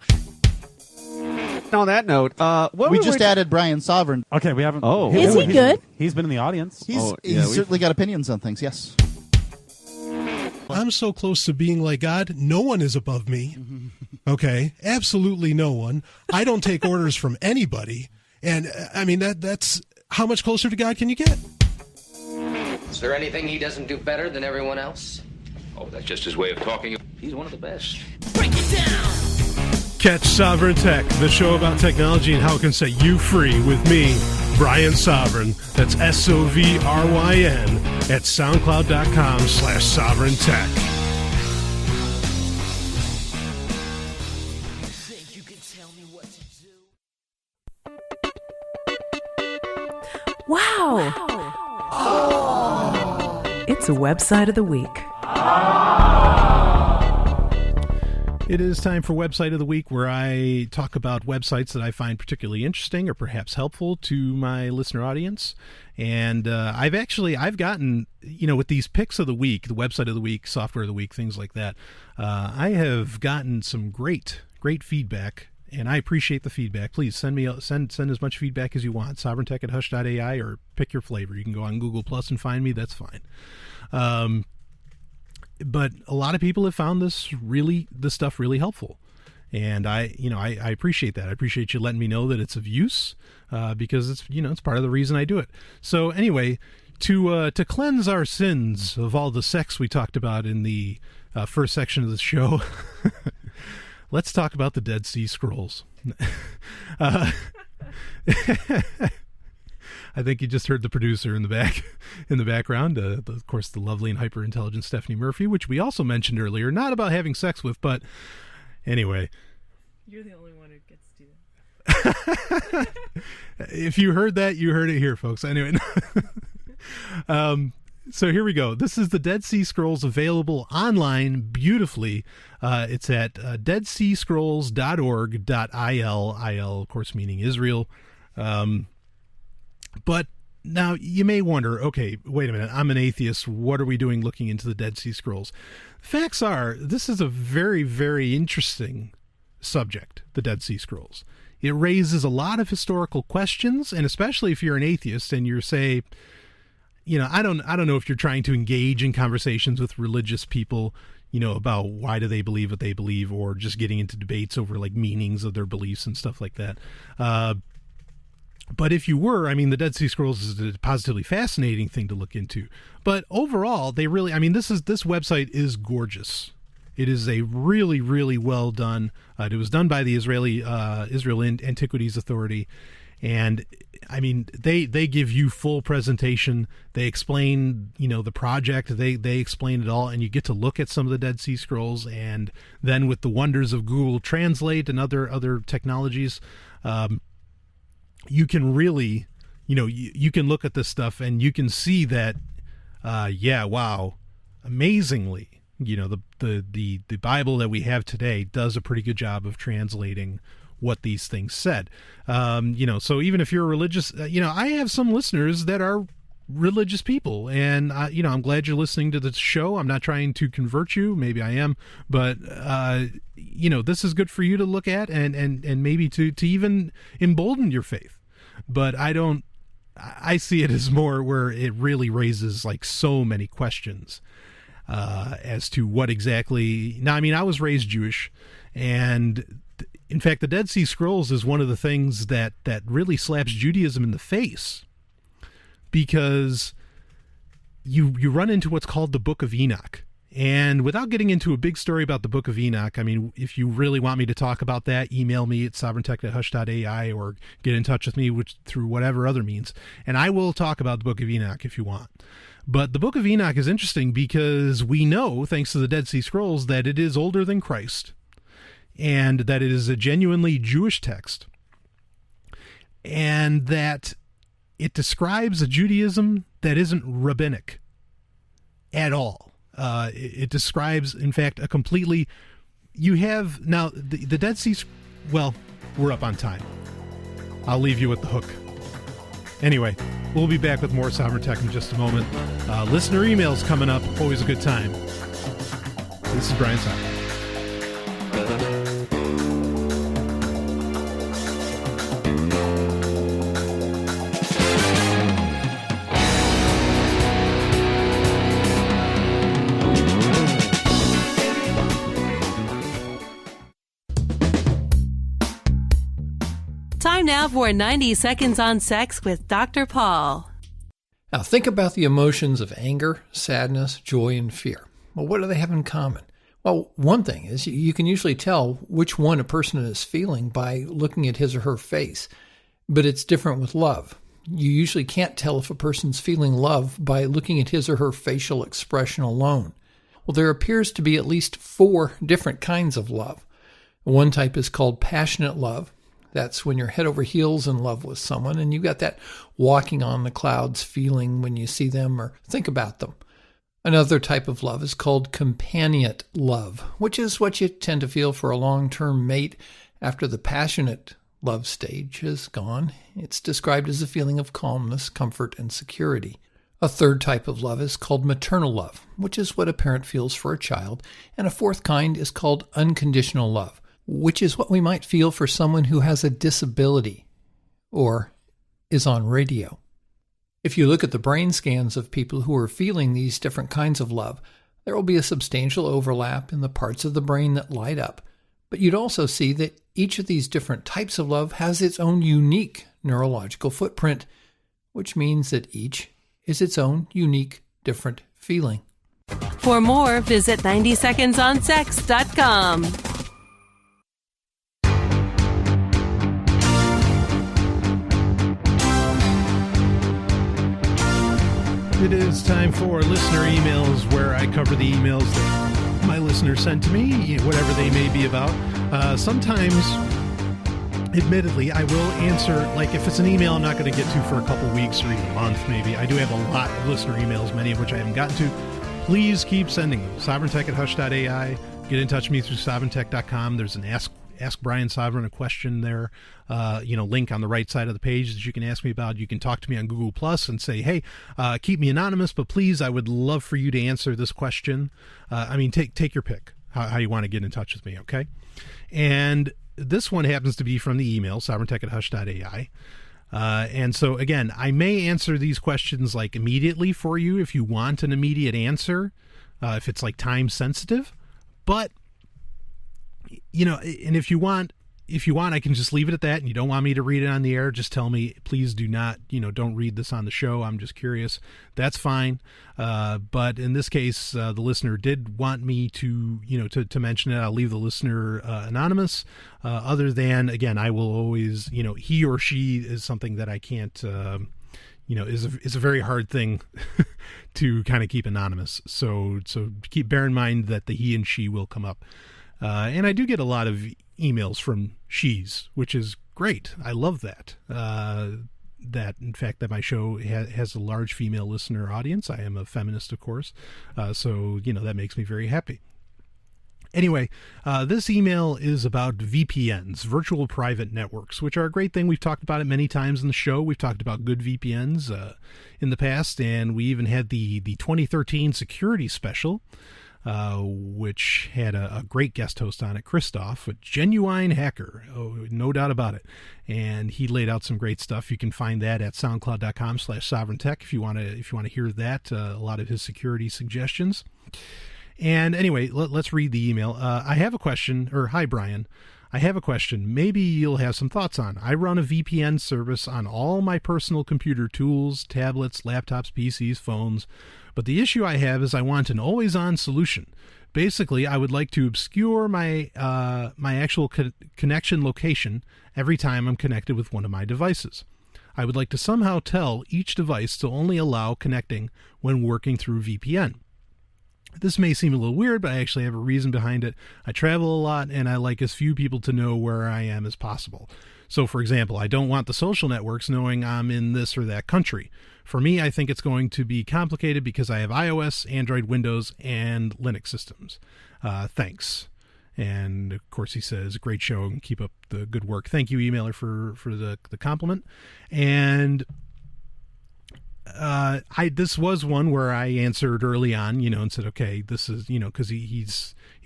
On that note, we just added Brian Sovryn. Okay, we haven't. Oh, is he good? He's been in the audience. He's certainly got opinions on things. Yes. I'm so close to being like God. No one is above me. Okay, absolutely no one. I don't take orders from anybody, and that's how much closer to God can you get? Is there anything he doesn't do better than everyone else? Oh, that's just his way of talking. He's one of the best. Break it down! Catch Sovryn Tech, the show about technology and how it can set you free with me, Brian Sovryn. That's Sovryn at SoundCloud.com/Sovryn Tech. Think you can tell me what to do? Wow. Oh. It's a website of the week. It is time for Website of the Week, where I talk about websites that I find particularly interesting or perhaps helpful to my listener audience. And I've gotten, with these picks of the week, the Website of the Week, Software of the Week, things like that, I have gotten some great feedback, and I appreciate the feedback. Please send as much feedback as you want. SovrynTech at HfzhP.ai, or pick your flavor. You can go on Google Plus and find me. That's fine. But a lot of people have found this stuff really helpful, and I appreciate that. I appreciate you letting me know that it's of use, because it's part of the reason I do it. So anyway, to cleanse our sins of all the sex we talked about in the first section of the show, let's talk about the Dead Sea Scrolls. I think you just heard the producer in the background. Of course, the lovely and hyper intelligent Stephanie Murphy, which we also mentioned earlier, not about having sex with, but anyway. You're the only one who gets to do that. If you heard that, you heard it here, folks. Anyway. So here we go. This is the Dead Sea Scrolls available online beautifully. It's at deadseascrolls.org.il, IL, of course, meaning Israel. But now you may wonder, okay, wait a minute, I'm an atheist. What are we doing looking into the Dead Sea Scrolls? Facts are, this is a very, very interesting subject, the Dead Sea Scrolls. It raises a lot of historical questions, and especially if you're an atheist and you're, say, I don't know if you're trying to engage in conversations with religious people, about why do they believe what they believe, or just getting into debates over like meanings of their beliefs and stuff like that. But if you were, the Dead Sea Scrolls is a positively fascinating thing to look into. But overall, they really, this website is gorgeous. It is a really, really well done. It was done by the Israel Antiquities Authority. And they give you full presentation. They explain, the project. They explain it all, and you get to look at some of the Dead Sea Scrolls. And then with the wonders of Google Translate and other technologies, you can really, you can look at this stuff and you can see that, wow, amazingly, the Bible that we have today does a pretty good job of translating what these things said. So even if you're a religious, I have some listeners that are religious people, and I'm glad you're listening to the show. I'm not trying to convert you. Maybe I am, but this is good for you to look at and maybe to even embolden your faith. But I see it as more where it really raises like so many questions as to what exactly. Now, I was raised Jewish, and in fact, the Dead Sea Scrolls is one of the things that really slaps Judaism in the face, because you run into what's called the Book of Enoch. And without getting into a big story about the Book of Enoch, if you really want me to talk about that, email me at sovereigntech@hush.ai or get in touch with me through whatever other means, and I will talk about the Book of Enoch if you want. But the Book of Enoch is interesting because we know, thanks to the Dead Sea Scrolls, that it is older than Christ, and that it is a genuinely Jewish text, and that it describes a Judaism that isn't rabbinic at all. It describes, in fact, a completely... You have... Now, the Dead Sea... Well, we're up on time. I'll leave you with the hook. Anyway, we'll be back with more Sovereign Tech in just a moment. Listener emails coming up. Always a good time. This is Brian Sovryn. Time now for 90 Seconds on Sex with Dr. Paul. Now think about the emotions of anger, sadness, joy, and fear. Well, what do they have in common? Well, one thing is you can usually tell which one a person is feeling by looking at his or her face, but it's different with love. You usually can't tell if a person's feeling love by looking at his or her facial expression alone. Well, there appears to be at least 4 different kinds of love. One type is called passionate love. That's when you're head over heels in love with someone, and you got that walking on the clouds feeling when you see them or think about them. Another type of love is called companionate love, which is what you tend to feel for a long-term mate after the passionate love stage is gone. It's described as a feeling of calmness, comfort, and security. A third type of love is called maternal love, which is what a parent feels for a child. And a fourth kind is called unconditional love, which is what we might feel for someone who has a disability or is on radio. If you look at the brain scans of people who are feeling these different kinds of love, there will be a substantial overlap in the parts of the brain that light up. But you'd also see that each of these different types of love has its own unique neurological footprint, which means that each is its own unique, different feeling. For more, visit 90secondsonsex.com. It is time for listener emails, where I cover the emails that my listeners send to me, whatever they may be about. Sometimes, admittedly, I will answer, like if it's an email I'm not going to get to for a couple weeks or even a month maybe. I do have a lot of listener emails, many of which I haven't gotten to. Please keep sending them. SovrynTech@HfzhP.ai. Get in touch with me through SovrynTech.com. There's an Ask Brian Sovryn a question there, link on the right side of the page that you can ask me about. You can talk to me on Google Plus and say, hey, keep me anonymous, but please, I would love for you to answer this question. Take your pick, how you want to get in touch with me, okay? And this one happens to be from the email, SovrynTech@HfzhP.ai. And so, again, I may answer these questions like immediately for you if you want an immediate answer, if it's like time sensitive. But and if you want, I can just leave it at that, and you don't want me to read it on the air, just tell me, please do not, don't read this on the show. I'm just curious. That's fine. But in this case, the listener did want me to mention it. I'll leave the listener anonymous. Other than, again, I will always, he or she is something that I can't, is a very hard thing to kind of keep anonymous. So bear in mind that the he and she will come up. And I do get a lot of emails from she's, which is great. I love that. That my show has a large female listener audience. I am a feminist, of course. So that makes me very happy. Anyway, this email is about VPNs, virtual private networks, which are a great thing. We've talked about it many times in the show. We've talked about good VPNs in the past, and we even had the 2013 security special, which had a great guest host on it, Christoph, a genuine hacker, no doubt about it. And he laid out some great stuff. You can find that at soundcloud.com/SovrynTech if you want to hear that, a lot of his security suggestions. And anyway, let's read the email. I have a question, or hi, Brian. I have a question maybe you'll have some thoughts on. I run a VPN service on all my personal computer tools, tablets, laptops, PCs, phones. But the issue I have is I want an always-on solution. Basically, I would like to obscure my actual connection location every time I'm connected with one of my devices. I would like to somehow tell each device to only allow connecting when working through VPN. This may seem a little weird, but I actually have a reason behind it. I travel a lot, and I like as few people to know where I am as possible. So, for example, I don't want the social networks knowing I'm in this or that country. For me, I think it's going to be complicated because I have iOS, Android, Windows, and Linux systems. Thanks. And, of course, he says, great show, and keep up the good work. Thank you, emailer, for the compliment. And this was one where I answered early on, and said, okay, this is, because he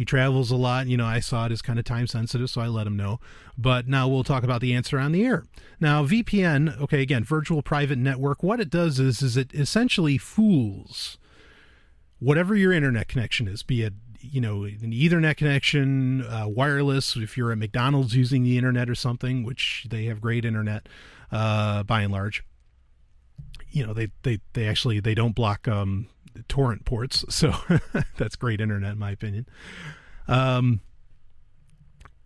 travels a lot. I saw it as kind of time sensitive, so I let him know. But now we'll talk about the answer on the air. Now, VPN, okay, again, virtual private network. What it does is it essentially fools whatever your internet connection is, be it, an Ethernet connection, wireless, if you're at McDonald's using the internet or something, which they have great internet, by and large. They actually don't block torrent ports, so that's great internet in my opinion.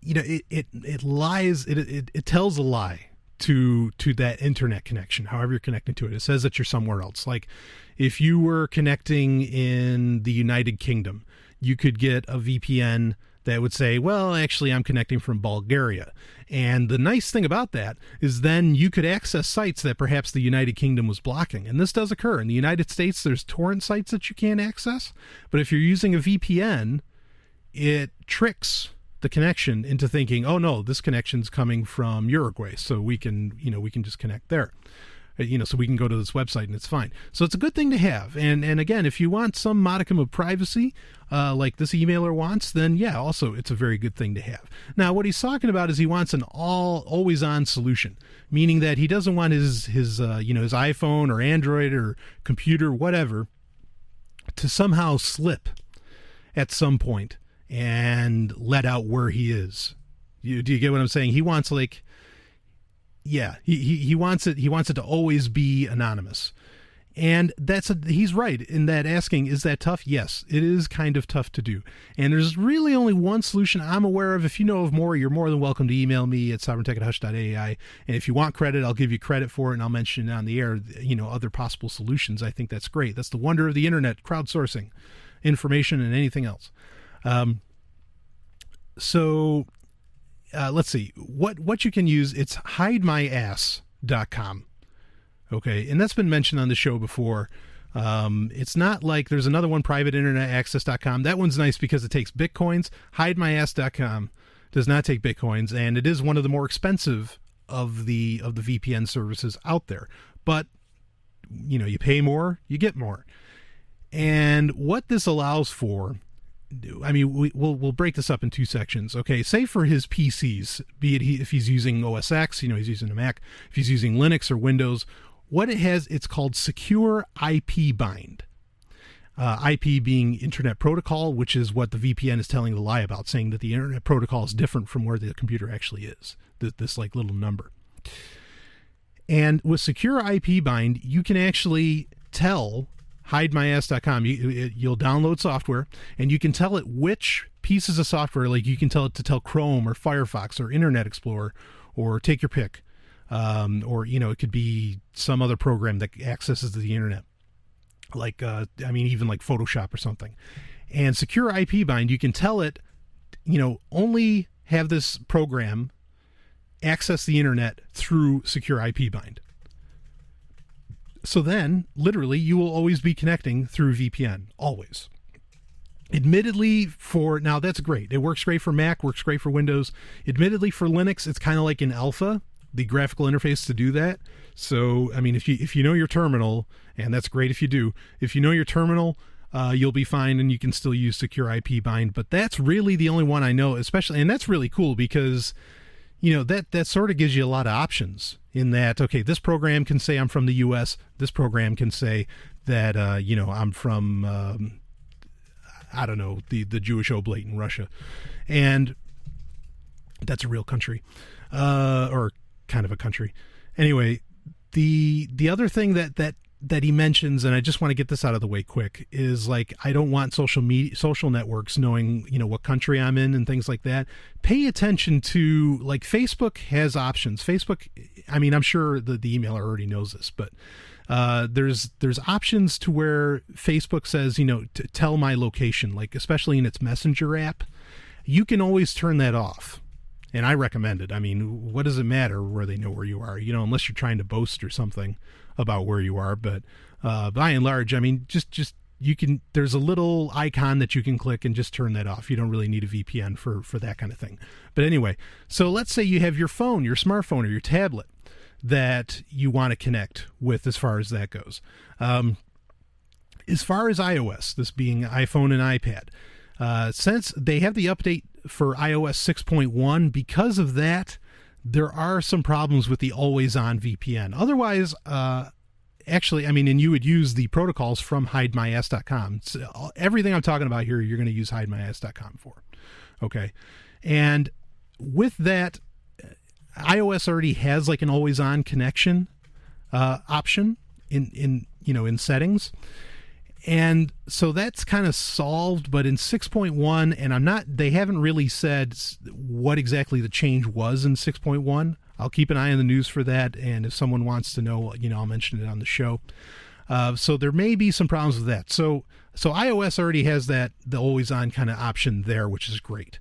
It lies. It tells a lie to that internet connection. However you're connecting to it, it says that you're somewhere else. Like if you were connecting in the United Kingdom, you could get a VPN that would say, well, actually, I'm connecting from Bulgaria. And the nice thing about that is then you could access sites that perhaps the United Kingdom was blocking. And this does occur. In the United States, there's torrent sites that you can't access. But if you're using a VPN, it tricks the connection into thinking, oh, no, this connection's coming from Uruguay. So we can just connect there. So we can go to this website and it's fine. So it's a good thing to have. And again, if you want some modicum of privacy, like this emailer wants, then yeah, also it's a very good thing to have. Now, what he's talking about is he wants an always-on solution, meaning that he doesn't want his iPhone or Android or computer, whatever, to somehow slip at some point and let out where he is. Do you get what I'm saying? He wants he wants it to always be anonymous. And he's right in that asking, is that tough? Yes, it is kind of tough to do. And there's really only one solution I'm aware of. If you know of more, you're more than welcome to email me at sovereigntech@hush.ai. And if you want credit, I'll give you credit for it, and I'll mention on the air, other possible solutions. I think that's great. That's the wonder of the internet, crowdsourcing information and anything else. Let's see. What you can use, it's hidemyass.com. Okay, and that's been mentioned on the show before. It's not like there's another one, privateinternetaccess.com. That one's nice because it takes bitcoins. Hidemyass.com does not take bitcoins, and it is one of the more expensive of the VPN services out there. But you pay more, you get more. And what this allows for, I mean, we'll break this up in two sections. Okay, say for his PCs, be it if he's using OS X, he's using a Mac, if he's using Linux or Windows. What it has, it's called Secure IP Bind. IP being Internet Protocol, which is what the VPN is telling the lie about, saying that the Internet Protocol is different from where the computer actually is, this like little number. And with Secure IP Bind, you can actually tell hidemyass.com, you'll download software, and you can tell it which pieces of software, like you can tell it to tell Chrome or Firefox or Internet Explorer, or take your pick. Or it could be some other program that accesses the internet, like even like Photoshop or something. And Secure IP Bind, you can tell it, only have this program access the internet through Secure IP Bind. So then, literally, you will always be connecting through VPN, always. Admittedly, now that's great. It works great for Mac, works great for Windows. Admittedly, for Linux, it's kind of like an alpha, the graphical interface to do that. So, I mean, if you know your terminal, and that's great if you do, if you know your terminal, you'll be fine, and you can still use Secure IP Bind. But that's really the only one I know, especially, and that's really cool because, that sort of gives you a lot of options in that, okay, this program can say I'm from the U.S., this program can say that, I'm from, the Jewish Oblate in Russia. And that's a real country, or kind of a country. Anyway, the other thing that he mentions, and I just want to get this out of the way quick, is like, I don't want social networks knowing, what country I'm in and things like that. Pay attention to, like, Facebook has options. Facebook, I mean, I'm sure the emailer already knows this, but there's options to where Facebook says, to tell my location, like especially in its Messenger app. You can always turn that off. And I recommend it. I mean, what does it matter where they know where you are, unless you're trying to boast or something about where you are. But by and large, I mean, just you can, there's a little icon that you can click and just turn that off. You don't really need a VPN for that kind of thing. But anyway, so let's say you have your phone, your smartphone, or your tablet that you want to connect with as far as that goes. As far as iOS, this being iPhone and iPad, since they have the update for iOS 6.1, because of that, there are some problems with the always-on VPN. Otherwise, actually, I mean, and you would use the protocols from hidemyass.com. So everything I'm talking about here, you're going to use hidemyass.com for. Okay. And with that, iOS already has like an always-on connection option in settings. And so that's kind of solved, but in 6.1, and they haven't really said what exactly the change was in 6.1. I'll keep an eye on the news for that, and if someone wants to know, I'll mention it on the show. So there may be some problems with that. So iOS already has the always-on kind of option there, which is great.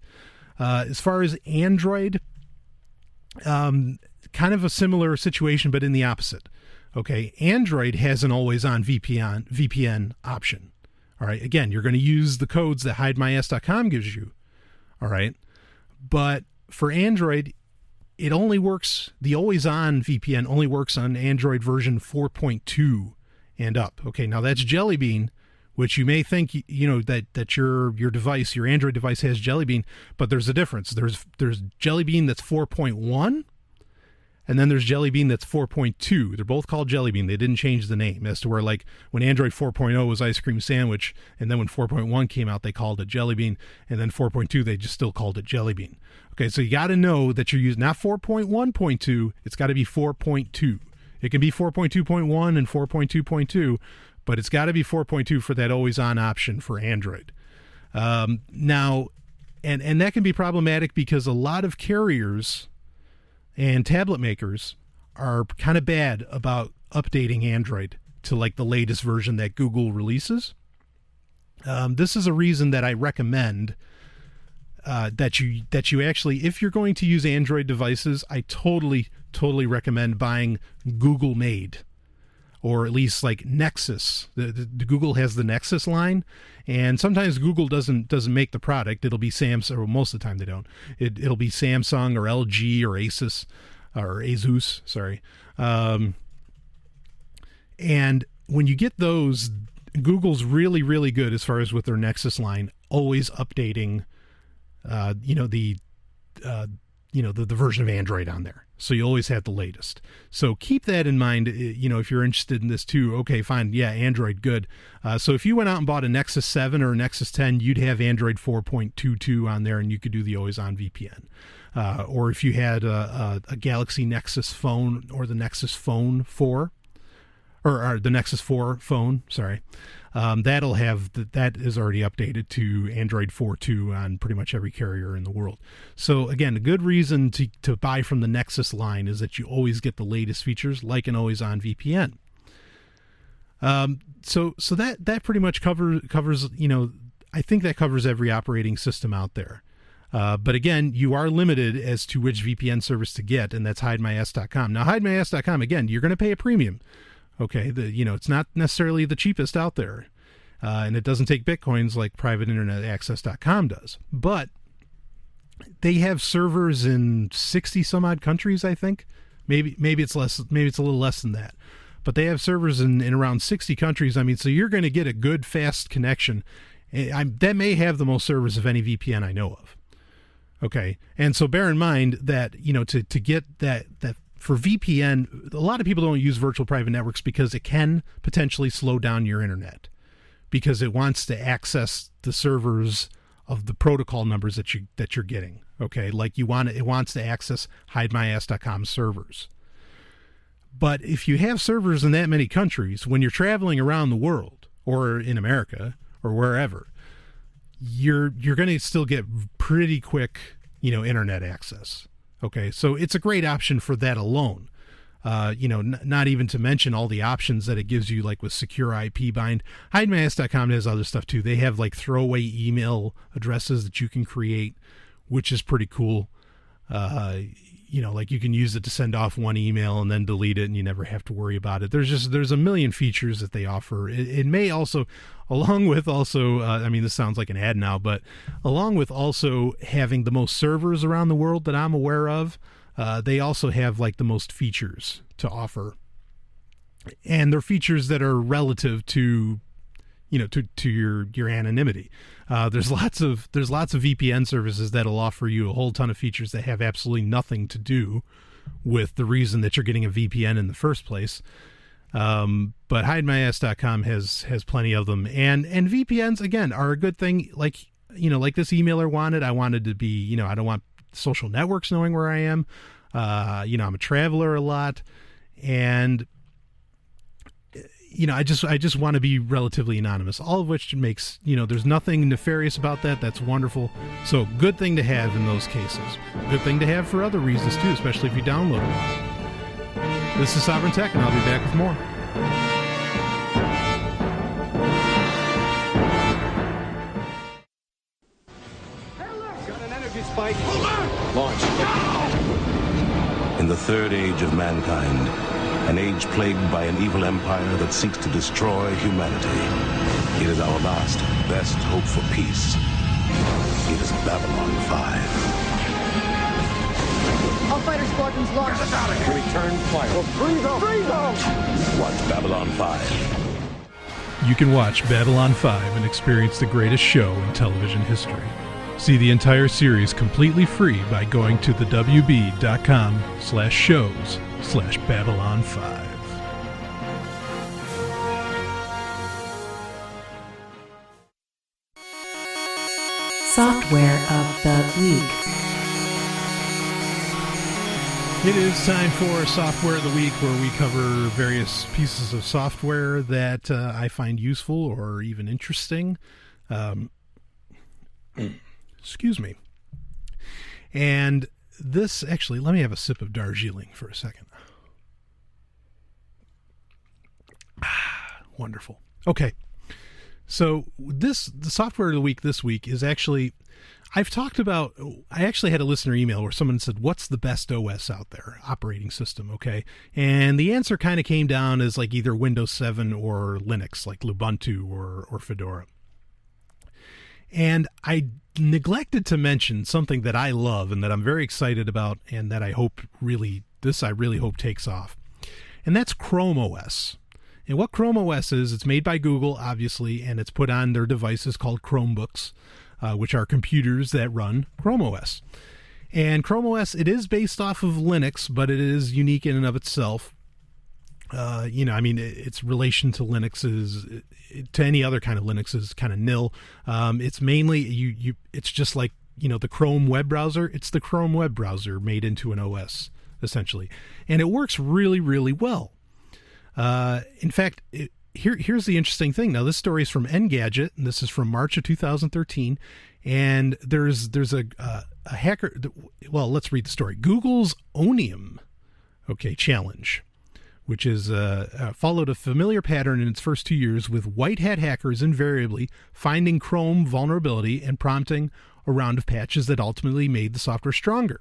As far as Android, kind of a similar situation, but in the opposite. Okay, Android has an always-on VPN option. All right, again, you're going to use the codes that hidemyass.com gives you. All right, but for Android, it only works, the always-on VPN only works on Android version 4.2 and up. Okay, now that's Jelly Bean, which you may think, that your device, your Android device has Jelly Bean, but there's a difference. There's Jelly Bean that's 4.1, and then there's Jelly Bean that's 4.2. They're both called Jelly Bean. They didn't change the name, as to where, like, when Android 4.0 was Ice Cream Sandwich, and then when 4.1 came out, they called it Jelly Bean, and then 4.2, they just still called it Jelly Bean. Okay, so you got to know that you're using not 4.1.2, it's got to be 4.2 It can be 4.2.1 and 4.2.2, but it's got to be 4.2 for that always-on option for Android. Now, and that can be problematic because a lot of carriers and tablet makers are kind of bad about updating Android to like the latest version that Google releases. This is a reason that I recommend that you actually, if you're going to use Android devices, I totally recommend buying Google made, or at least like Nexus. The Google has the Nexus line, and sometimes Google doesn't make the product. It'll be Samsung, or most of the time they don't. It'll be Samsung or LG or Asus, sorry. And when you get those, Google's really, really good as far as with their Nexus line, always updating, the version of Android on there. So you always have the latest. So keep that in mind, if you're interested in this too. Okay, fine. Yeah, Android, good. So if you went out and bought a Nexus 7 or a Nexus 10, you'd have Android 4.22 on there, and you could do the always-on VPN. Or if you had a Galaxy Nexus phone or the Nexus Phone 4, or the Nexus 4 phone, sorry, that'll have that is already updated to Android 4.2 on pretty much every carrier in the world. So again, a good reason to buy from the Nexus line is that you always get the latest features, like an always-on VPN. So that pretty much covers I think that covers every operating system out there. But again, you are limited as to which VPN service to get, and that's HideMyAss.com. Now, HideMyAss.com, again, you're going to pay a premium. Okay, it's not necessarily the cheapest out there, and it doesn't take bitcoins like PrivateInternetAccess.com does. But they have servers in 60 some odd countries, I think. Maybe it's less. Maybe it's a little less than that. But they have servers in around 60 countries. I mean, so you're going to get a good, fast connection. That may have the most servers of any VPN I know of. Okay, and so bear in mind that to get that for VPN, a lot of people don't use virtual private networks because it can potentially slow down your internet, because it wants to access the servers of the protocol numbers that you're getting. Okay, like it wants to access HideMyAss.com servers. But if you have servers in that many countries, when you're traveling around the world or in America or wherever, you're going to still get pretty quick, internet access. Okay, so it's a great option for that alone. Not even to mention all the options that it gives you, like with secure IP bind. HideMyAss.com has other stuff too. They have like throwaway email addresses that you can create, which is pretty cool. Like you can use it to send off one email and then delete it, and you never have to worry about it. There's a million features that they offer. It may also, along with also, this sounds like an ad now, but along with also having the most servers around the world that I'm aware of, they also have like the most features to offer, and they're features that are relative to your anonymity. There's lots of VPN services that'll offer you a whole ton of features that have absolutely nothing to do with the reason that you're getting a VPN in the first place. But HideMyAss.com has plenty of them, and VPNs again are a good thing. Like this emailer wanted. I wanted to be, I don't want social networks knowing where I am. I'm a traveler a lot, and I just want to be relatively anonymous, all of which makes, there's nothing nefarious about that. That's wonderful. So good thing to have in those cases. Good thing to have for other reasons too, especially if you download it. This is Sovryn Tech, and I'll be back with more. Got an energy spike. Launch. In the third age of mankind, an age plagued by an evil empire that seeks to destroy humanity. It is our last, best hope for peace. It is Babylon 5. All fighter squadrons launched. Get us out of here. Return fire. Freeze them! Watch Babylon 5. You can watch Babylon 5 and experience the greatest show in television history. See the entire series completely free by going to thewb.com/shows/Babylon 5. Software of the Week. It is time for Software of the Week, where we cover various pieces of software that I find useful or even interesting. Excuse me. And this, actually, let me have a sip of Darjeeling for a second. Wonderful. Okay. So the Software of the Week this week is actually... I actually had a listener email where someone said, what's the best OS out there, operating system, okay? And the answer kind of came down as like either Windows 7 or Linux, like Ubuntu or Fedora. And I neglected to mention something that I love and that I'm very excited about and that I really hope takes off. And that's ChomeOS. And what ChomeOS is, it's made by Google, obviously, and it's put on their devices called Chromebooks, which are computers that run ChromeOS. And ChromeOS, it is based off of Linux, but it is unique in and of itself. Its relation to Linux to any other kind of Linux is kind of nil. It's mainly, it's just like, the Chrome web browser. It's the Chrome web browser made into an OS, essentially. And it works really, really well. In fact, Here's the interesting thing. Now, this story is from Engadget, and this is from March of 2013. And there's a hacker. Well, let's read the story. Google's Onium, challenge, which is followed a familiar pattern in its first 2 years, with white hat hackers invariably finding Chrome vulnerability and prompting a round of patches that ultimately made the software stronger.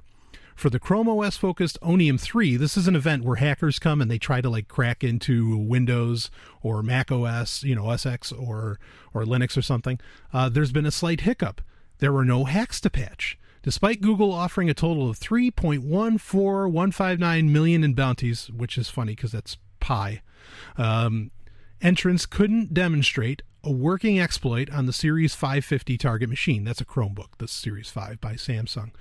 For the Chrome OS focused Onium 3, this is an event where hackers come and they try to crack into Windows or Mac OS, OS X or Linux or something. There's been a slight hiccup. There were no hacks to patch. Despite Google offering a total of 3.14159 million in bounties, which is funny because that's pi, entrants couldn't demonstrate a working exploit on the Series 550 target machine. That's a Chromebook, the Series 5 by Samsung.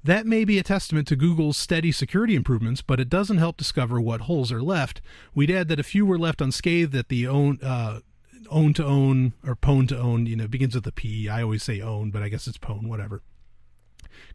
That may be a testament to Google's steady security improvements, but it doesn't help discover what holes are left. We'd add that a few were left unscathed at the own to own or pwn to own, begins with a P. I always say own, but I guess it's pwn, whatever.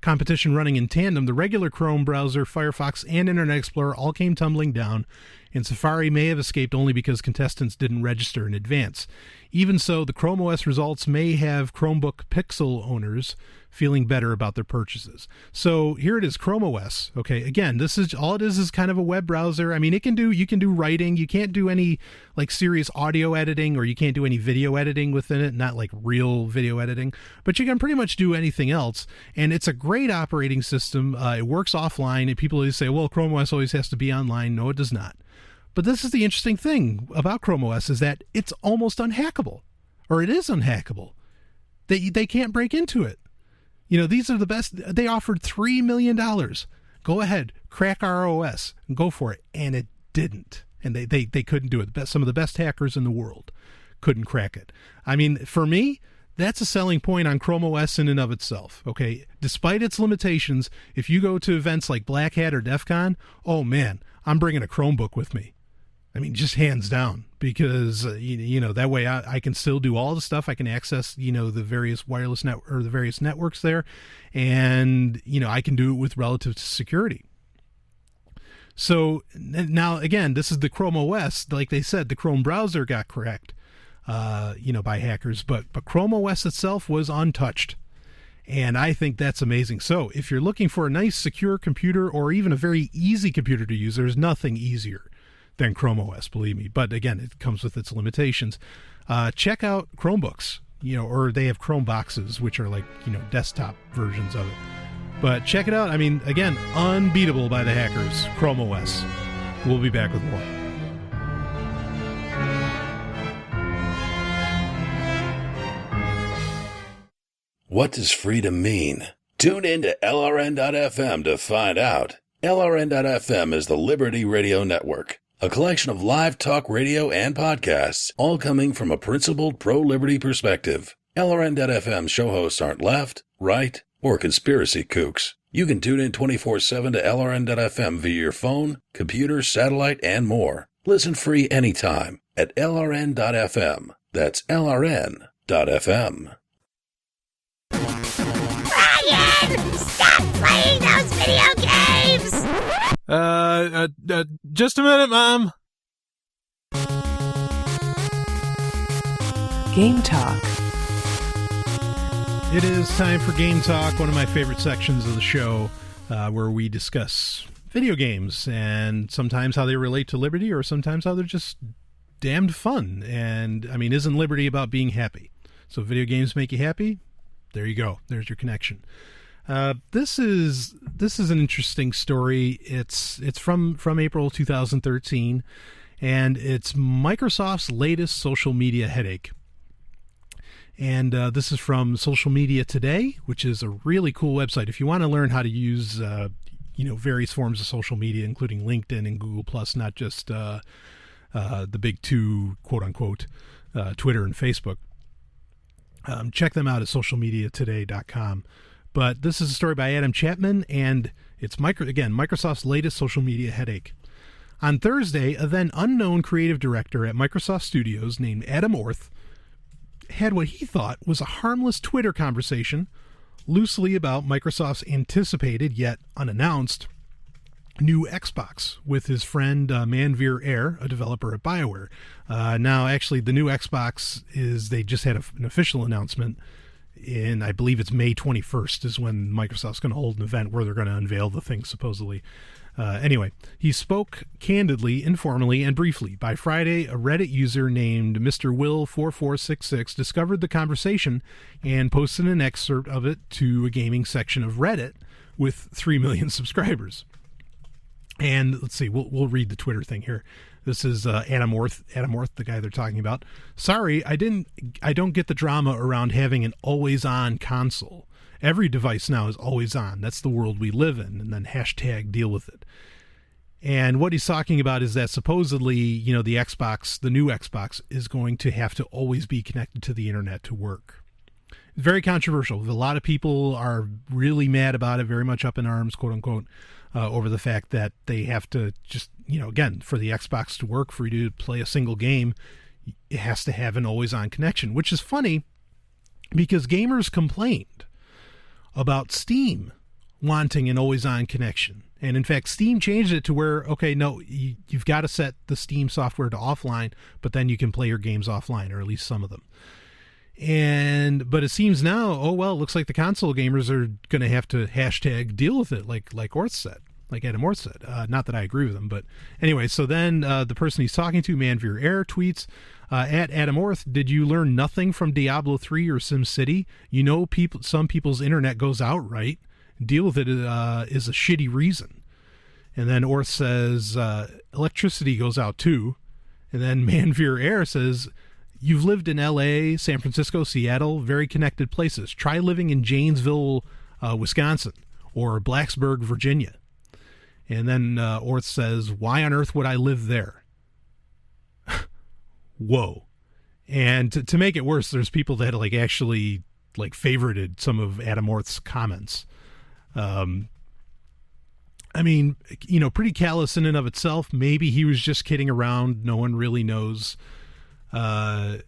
Competition running in tandem, the regular Chrome browser, Firefox, and Internet Explorer all came tumbling down, and Safari may have escaped only because contestants didn't register in advance. Even so, the Chrome OS results may have Chromebook Pixel owners feeling better about their purchases. So here it is, Chrome OS. Okay, again, this is all it is kind of a web browser. I mean, you can do writing. You can't do any serious audio editing, or you can't do any video editing within it, not like real video editing, but you can pretty much do anything else. And it's a great operating system. It works offline, and people always say, well, Chrome OS always has to be online. No, it does not. But this is the interesting thing about Chrome OS, is that it's almost unhackable, or it is unhackable. They can't break into it. These are the best. They offered $3 million. Go ahead, crack our OS, and go for it. And it didn't. And they couldn't do it. Some of the best hackers in the world couldn't crack it. I mean, for me, that's a selling point on Chrome OS in and of itself. Okay, despite its limitations, if you go to events like Black Hat or DEF CON, oh man, I'm bringing a Chromebook with me. I mean, just hands down, because that way I can still do all the stuff. I can access the various wireless the various networks there, and I can do it with relative security. So now again, this is the Chrome OS. Like they said, the Chrome browser got cracked, by hackers, but Chrome OS itself was untouched. And I think that's amazing. So if you're looking for a nice, secure computer, or even a very easy computer to use, there's nothing easier than Chrome OS, believe me. But again, it comes with its limitations. Check out Chromebooks, or they have Chrome boxes, which are desktop versions of it. But check it out. I mean, again, unbeatable by the hackers, Chrome OS. We'll be back with more. What does freedom mean? Tune in to LRN.FM to find out. LRN.FM is the Liberty Radio Network, a collection of live talk radio and podcasts, all coming from a principled pro-liberty perspective. LRN.FM show hosts aren't left, right, or conspiracy kooks. You can tune in 24/7 to LRN.FM via your phone, computer, satellite, and more. Listen free anytime at LRN.FM. That's LRN.FM. Brian! Stop playing those video games! Just a minute, Mom. Game Talk. It is time for Game Talk, one of my favorite sections of the show, where we discuss video games and sometimes how they relate to liberty or sometimes how they're just damned fun. And, I mean, isn't liberty about being happy? So video games make you happy? There you go. There's your connection. This is an interesting story. It's from April 2013, and it's Microsoft's latest social media headache. And this is from Social Media Today, which is a really cool website. If you want to learn how to use various forms of social media, including LinkedIn and Google+, not just the big two, quote-unquote, Twitter and Facebook, check them out at socialmediatoday.com. But this is a story by Adam Chapman, and it's Microsoft's latest social media headache. On Thursday, a then unknown creative director at Microsoft Studios named Adam Orth had what he thought was a harmless Twitter conversation loosely about Microsoft's anticipated yet unannounced new Xbox with his friend Manveer Air, a developer at BioWare. Now, actually, the new Xbox they just had an official announcement in, I believe it's May 21st is when Microsoft's going to hold an event where they're going to unveil the thing, supposedly. Anyway, he spoke candidly, informally, and briefly. By Friday, a Reddit user named Mr. Will4466 discovered the conversation and posted an excerpt of it to a gaming section of Reddit with 3 million subscribers. And let's see, we'll read the Twitter thing here. This is Adam Orth, the guy they're talking about. Sorry, I don't get the drama around having an always-on console. Every device now is always on. That's the world we live in. And then hashtag deal with it. And what he's talking about is that supposedly, the Xbox, the new Xbox, is going to have to always be connected to the internet to work. It's very controversial. A lot of people are really mad about it, very much up in arms, quote unquote, over the fact that they have to just, again, for the Xbox to work, for you to play a single game, it has to have an always on connection, which is funny because gamers complained about Steam wanting an always-on connection. And in fact, Steam changed it to where, okay, no, you've got to set the Steam software to offline, but then you can play your games offline, or at least some of them. But it seems now, looks like the console gamers are going to have to hashtag deal with it, like Orth said, like Adam Orth said. Not that I agree with him, but anyway, so then the person he's talking to, Manveer Air, tweets, at Adam Orth, did you learn nothing from Diablo 3 or SimCity? Some people's internet goes out, right? Deal with it is a shitty reason. And then Orth says, electricity goes out too. And then Manveer Air says, you've lived in LA, San Francisco, Seattle, very connected places. Try living in Janesville, Wisconsin, or Blacksburg, Virginia. And then Orth says, why on earth would I live there? Whoa. And to make it worse, there's people that actually favorited some of Adam Orth's comments. Pretty callous in and of itself. Maybe he was just kidding around. No one really knows. But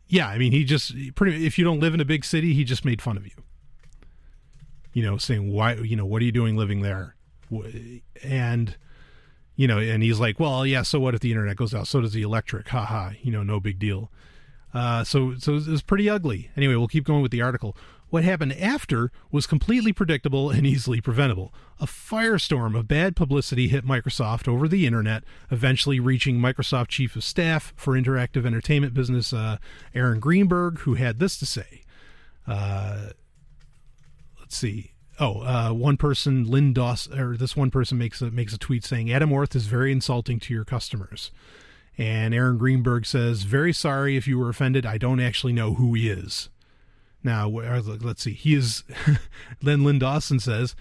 yeah, he just if you don't live in a big city, he just made fun of you. Saying why, what are you doing living there? And and he's like, well, yeah, so what if the internet goes out? So does the electric. Haha, no big deal. So it was pretty ugly. Anyway, we'll keep going with the article. What happened after was completely predictable and easily preventable. A firestorm of bad publicity hit Microsoft over the internet, eventually reaching Microsoft Chief of Staff for Interactive Entertainment Business, Aaron Greenberg, who had this to say. Let's see. One person, Lynn Dawson, or this one person makes a tweet saying, Adam Orth is very insulting to your customers. And Aaron Greenberg says, very sorry if you were offended. I don't actually know who he is. Now, let's see. He is, then Lynn Dawson says,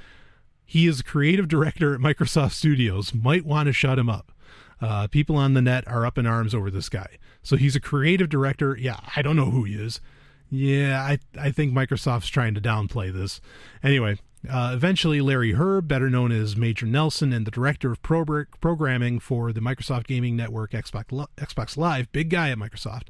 he is a creative director at Microsoft Studios. Might want to shut him up. People on the net are up in arms over this guy. So he's a creative director. Yeah, I don't know who he is. Yeah, I think Microsoft's trying to downplay this. Anyway, eventually Larry Herb, better known as Major Nelson and the director of programming for the Microsoft Gaming Network Xbox Live, big guy at Microsoft,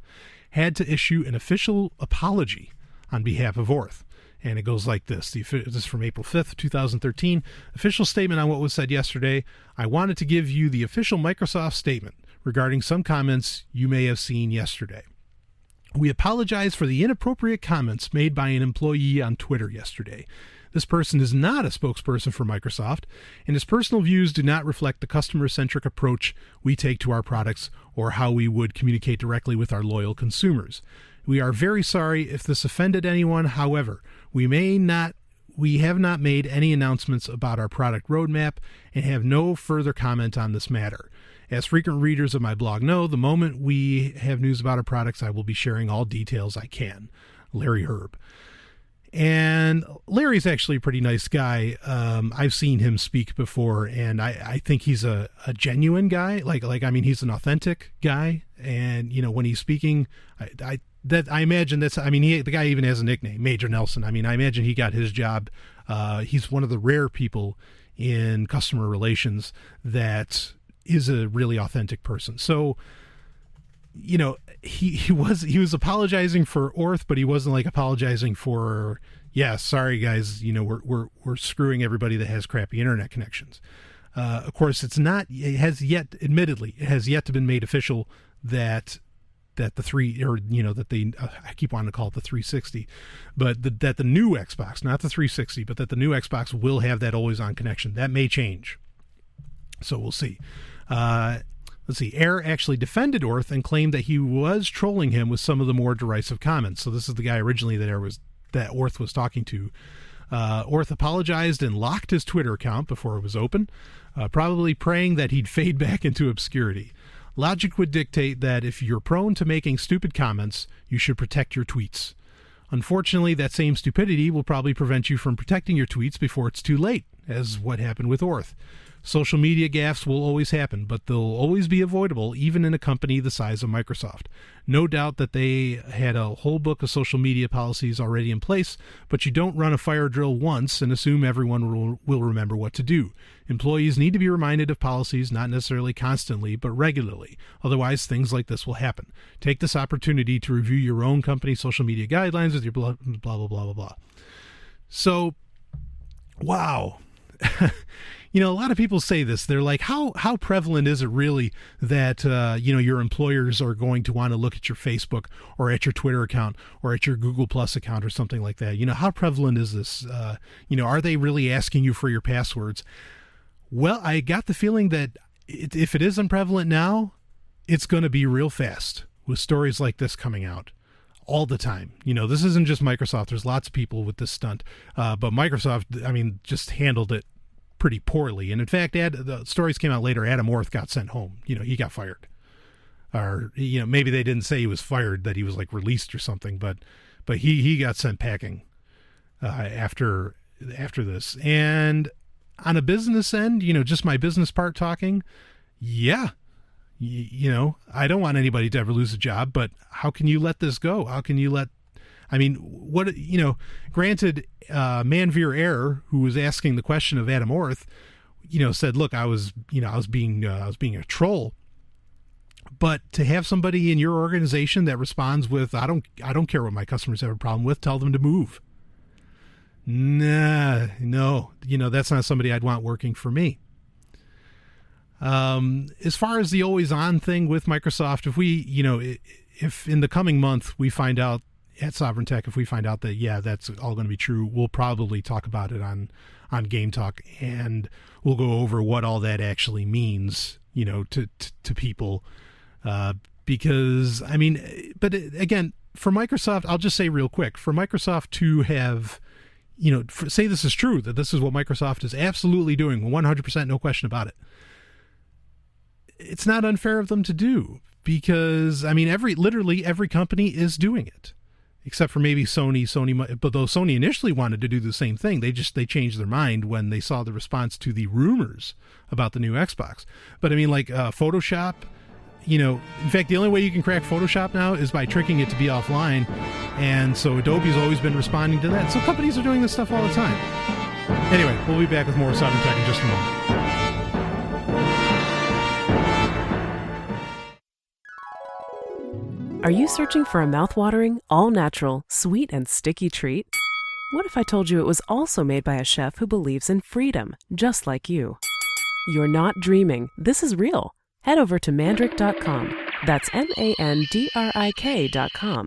had to issue an official apology on behalf of Orth. And it goes like this. This is from April 5th, 2013. Official statement on what was said yesterday. I wanted to give you the official Microsoft statement regarding some comments you may have seen yesterday. We apologize for the inappropriate comments made by an employee on Twitter yesterday. This person is not a spokesperson for Microsoft, and his personal views do not reflect the customer-centric approach we take to our products or how we would communicate directly with our loyal consumers. We are very sorry if this offended anyone. However, we have not made any announcements about our product roadmap and have no further comment on this matter. As frequent readers of my blog know, the moment we have news about our products, I will be sharing all details I can. Larry Herb. And Larry's actually a pretty nice guy. I've seen him speak before, and I think he's a genuine guy. I mean, he's an authentic guy. And, you know, when he's speaking, I imagine the guy even has a nickname, Major Nelson. I mean, I imagine he got his job. He's one of the rare people in customer relations that is a really authentic person. So, you know, he was apologizing for Orth, but he wasn't like apologizing for, yeah, sorry guys, you know, we're screwing everybody that has crappy internet connections. Of course, it has yet to been made official that the I keep wanting to call it the 360, but that the new Xbox, not the 360, but that the new Xbox will have that always on connection. That may change. So we'll see. Let's see. Air actually defended Orth and claimed that he was trolling him with some of the more derisive comments. So this is the guy originally that Orth was talking to. Orth apologized and locked his Twitter account before it was open, probably praying that he'd fade back into obscurity. Logic would dictate that if you're prone to making stupid comments, you should protect your tweets. Unfortunately, that same stupidity will probably prevent you from protecting your tweets before it's too late, as what happened with Orth. Social media gaffes will always happen, but they'll always be avoidable, even in a company the size of Microsoft. No doubt that they had a whole book of social media policies already in place, but you don't run a fire drill once and assume everyone will remember what to do. Employees need to be reminded of policies, not necessarily constantly, but regularly. Otherwise, things like this will happen. Take this opportunity to review your own company's social media guidelines with your blah, blah, blah, blah, blah. So, wow. You know, a lot of people say this. They're like, how prevalent is it really that, your employers are going to want to look at your Facebook or at your Twitter account or at your Google Plus account or something like that? You know, how prevalent is this? Are they really asking you for your passwords? Well, I got the feeling that if it isn't prevalent now, it's going to be real fast with stories like this coming out all the time. You know, this isn't just Microsoft. There's lots of people with this stunt. But Microsoft, I mean, just handled it pretty poorly. And in fact, the stories came out later. Adam Orth got sent home. You know, he got fired. Or, you know, maybe they didn't say he was fired, that he was like released or something, but he got sent packing after this. And on a business end, you know, just my business part talking, yeah, you know, I don't want anybody to ever lose a job, but how can you let this go? How can you let, I mean, what, you know, granted, Manveer Air, who was asking the question of Adam Orth, you know, said, look, I was being a troll. But to have somebody in your organization that responds with, I don't care what my customers have a problem with, tell them to move. Nah, no, you know, that's not somebody I'd want working for me. As far as the always on thing with Microsoft, if in the coming month we find out at Sovryn Tech, if we find out that, yeah, that's all going to be true, we'll probably talk about it on Game Talk, and we'll go over what all that actually means, you know, to people. Because, I mean, but again, for Microsoft, I'll just say real quick, for Microsoft to have, you know, say this is true, that this is what Microsoft is absolutely doing, 100%, no question about it. It's not unfair of them to do, because, I mean, literally every company is doing it, except for maybe Sony, but though Sony initially wanted to do the same thing, they changed their mind when they saw the response to the rumors about the new Xbox. But I mean, like Photoshop, you know, in fact, the only way you can crack Photoshop now is by tricking it to be offline. And so Adobe's always been responding to that. So companies are doing this stuff all the time. Anyway, we'll be back with more Sovryn Tech in just a moment. Are you searching for a mouthwatering, all-natural, sweet and sticky treat? What if I told you it was also made by a chef who believes in freedom, just like you? You're not dreaming. This is real. Head over to mandrick.com. That's MANDRIK.com.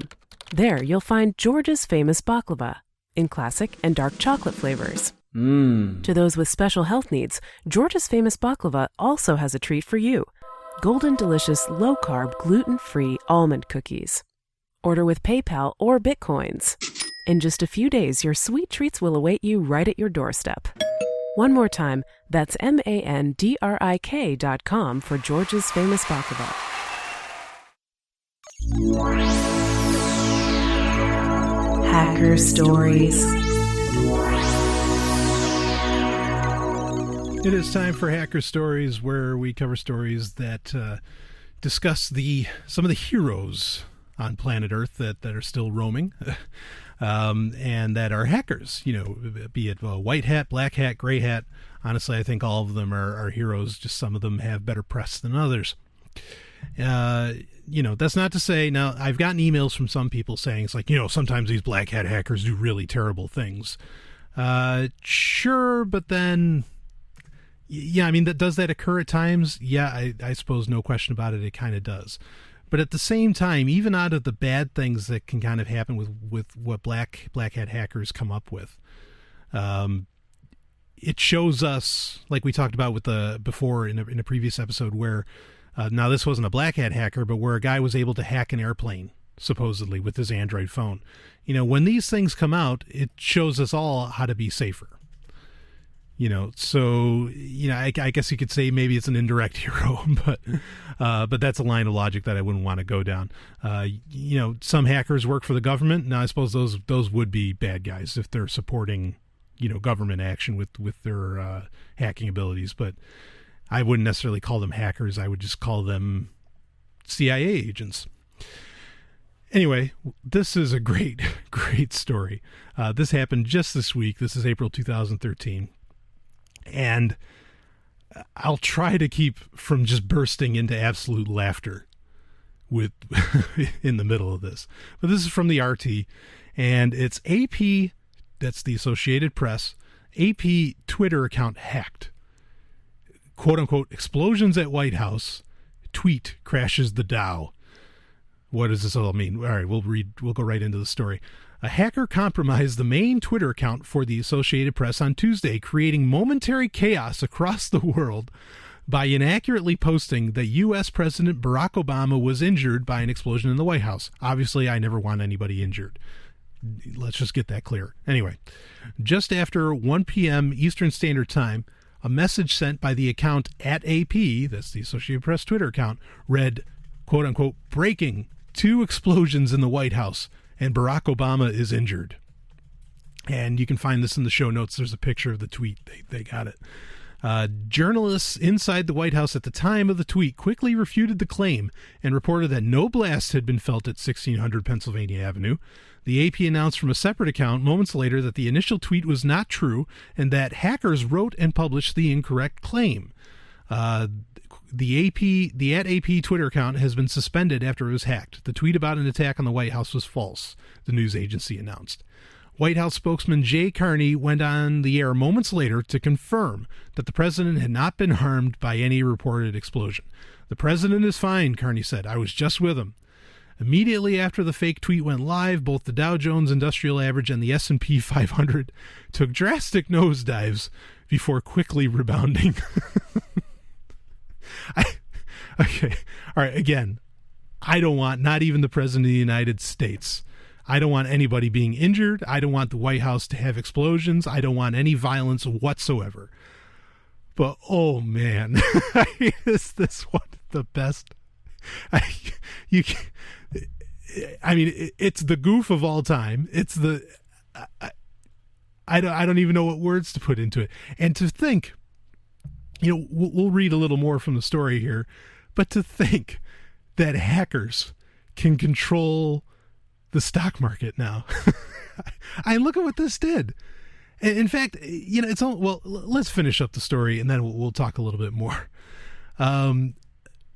There you'll find George's famous baklava in classic and dark chocolate flavors. To those with special health needs, George's famous baklava also has a treat for you. Golden delicious low-carb gluten-free almond cookies. Order with PayPal or Bitcoins. In just a few days, your sweet treats will await you right at your doorstep. One more time, that's MANDRIK.com for George's famous baklava. Hacker Stories. It is time for Hacker Stories, where we cover stories that discuss some of the heroes on planet Earth that are still roaming and that are hackers, be it white hat, black hat, gray hat. Honestly, I think all of them are heroes. Just some of them have better press than others. That's not to say, now I've gotten emails from some people saying it's like, sometimes these black hat hackers do really terrible things. Sure, but then, yeah, does that occur at times? Yeah, I suppose no question about it. It kind of does. But at the same time, even out of the bad things that can kind of happen with what black hat hackers come up with, it shows us, like we talked about before in a previous episode, where now this wasn't a black hat hacker, but where a guy was able to hack an airplane supposedly with his Android phone. When these things come out, it shows us all how to be safer. So I guess you could say maybe it's an indirect hero, but that's a line of logic that I wouldn't want to go down. Some hackers work for the government. Now I suppose those would be bad guys if they're supporting, government action with their hacking abilities. But I wouldn't necessarily call them hackers. I would just call them CIA agents. Anyway, this is a great, great story. This happened just this week. This is April 2013. And I'll try to keep from just bursting into absolute laughter in the middle of this. But this is from the RT, and it's AP, that's the Associated Press, AP Twitter account hacked. Quote unquote, explosions at White House, tweet crashes the Dow. What does this all mean? All right, we'll go right into the story. A hacker compromised the main Twitter account for the Associated Press on Tuesday, creating momentary chaos across the world by inaccurately posting that U.S. President Barack Obama was injured by an explosion in the White House. Obviously, I never want anybody injured. Let's just get that clear. Anyway, just after 1 p.m. Eastern Standard Time, a message sent by the account @AP, that's the Associated Press Twitter account, read, quote unquote, breaking, 2 explosions in the White House, and Barack Obama is injured. And you can find this in the show notes. There's a picture of the tweet. They got it. Journalists inside the White House at the time of the tweet quickly refuted the claim and reported that no blast had been felt at 1600 Pennsylvania Avenue. The AP announced from a separate account moments later that the initial tweet was not true and that hackers wrote and published the incorrect claim. The @AP Twitter account has been suspended after it was hacked. The tweet about an attack on the White House was false, the news agency announced. White House spokesman Jay Carney went on the air moments later to confirm that the president had not been harmed by any reported explosion. The president is fine, Carney said. I was just with him. Immediately after the fake tweet went live, both the Dow Jones Industrial Average and the S&P 500 took drastic nosedives before quickly rebounding. Okay. All right. Again, I don't want, not even the president of the United States, I don't want anybody being injured. I don't want the White House to have explosions. I don't want any violence whatsoever. But, oh man, is this one the best? It's the goof of all time. It's the, I don't even know what words to put into it. And to think, we'll read a little more from the story here, but to think that hackers can control the stock market now. I look at what this did. In fact, it's all, well, let's finish up the story and then we'll talk a little bit more.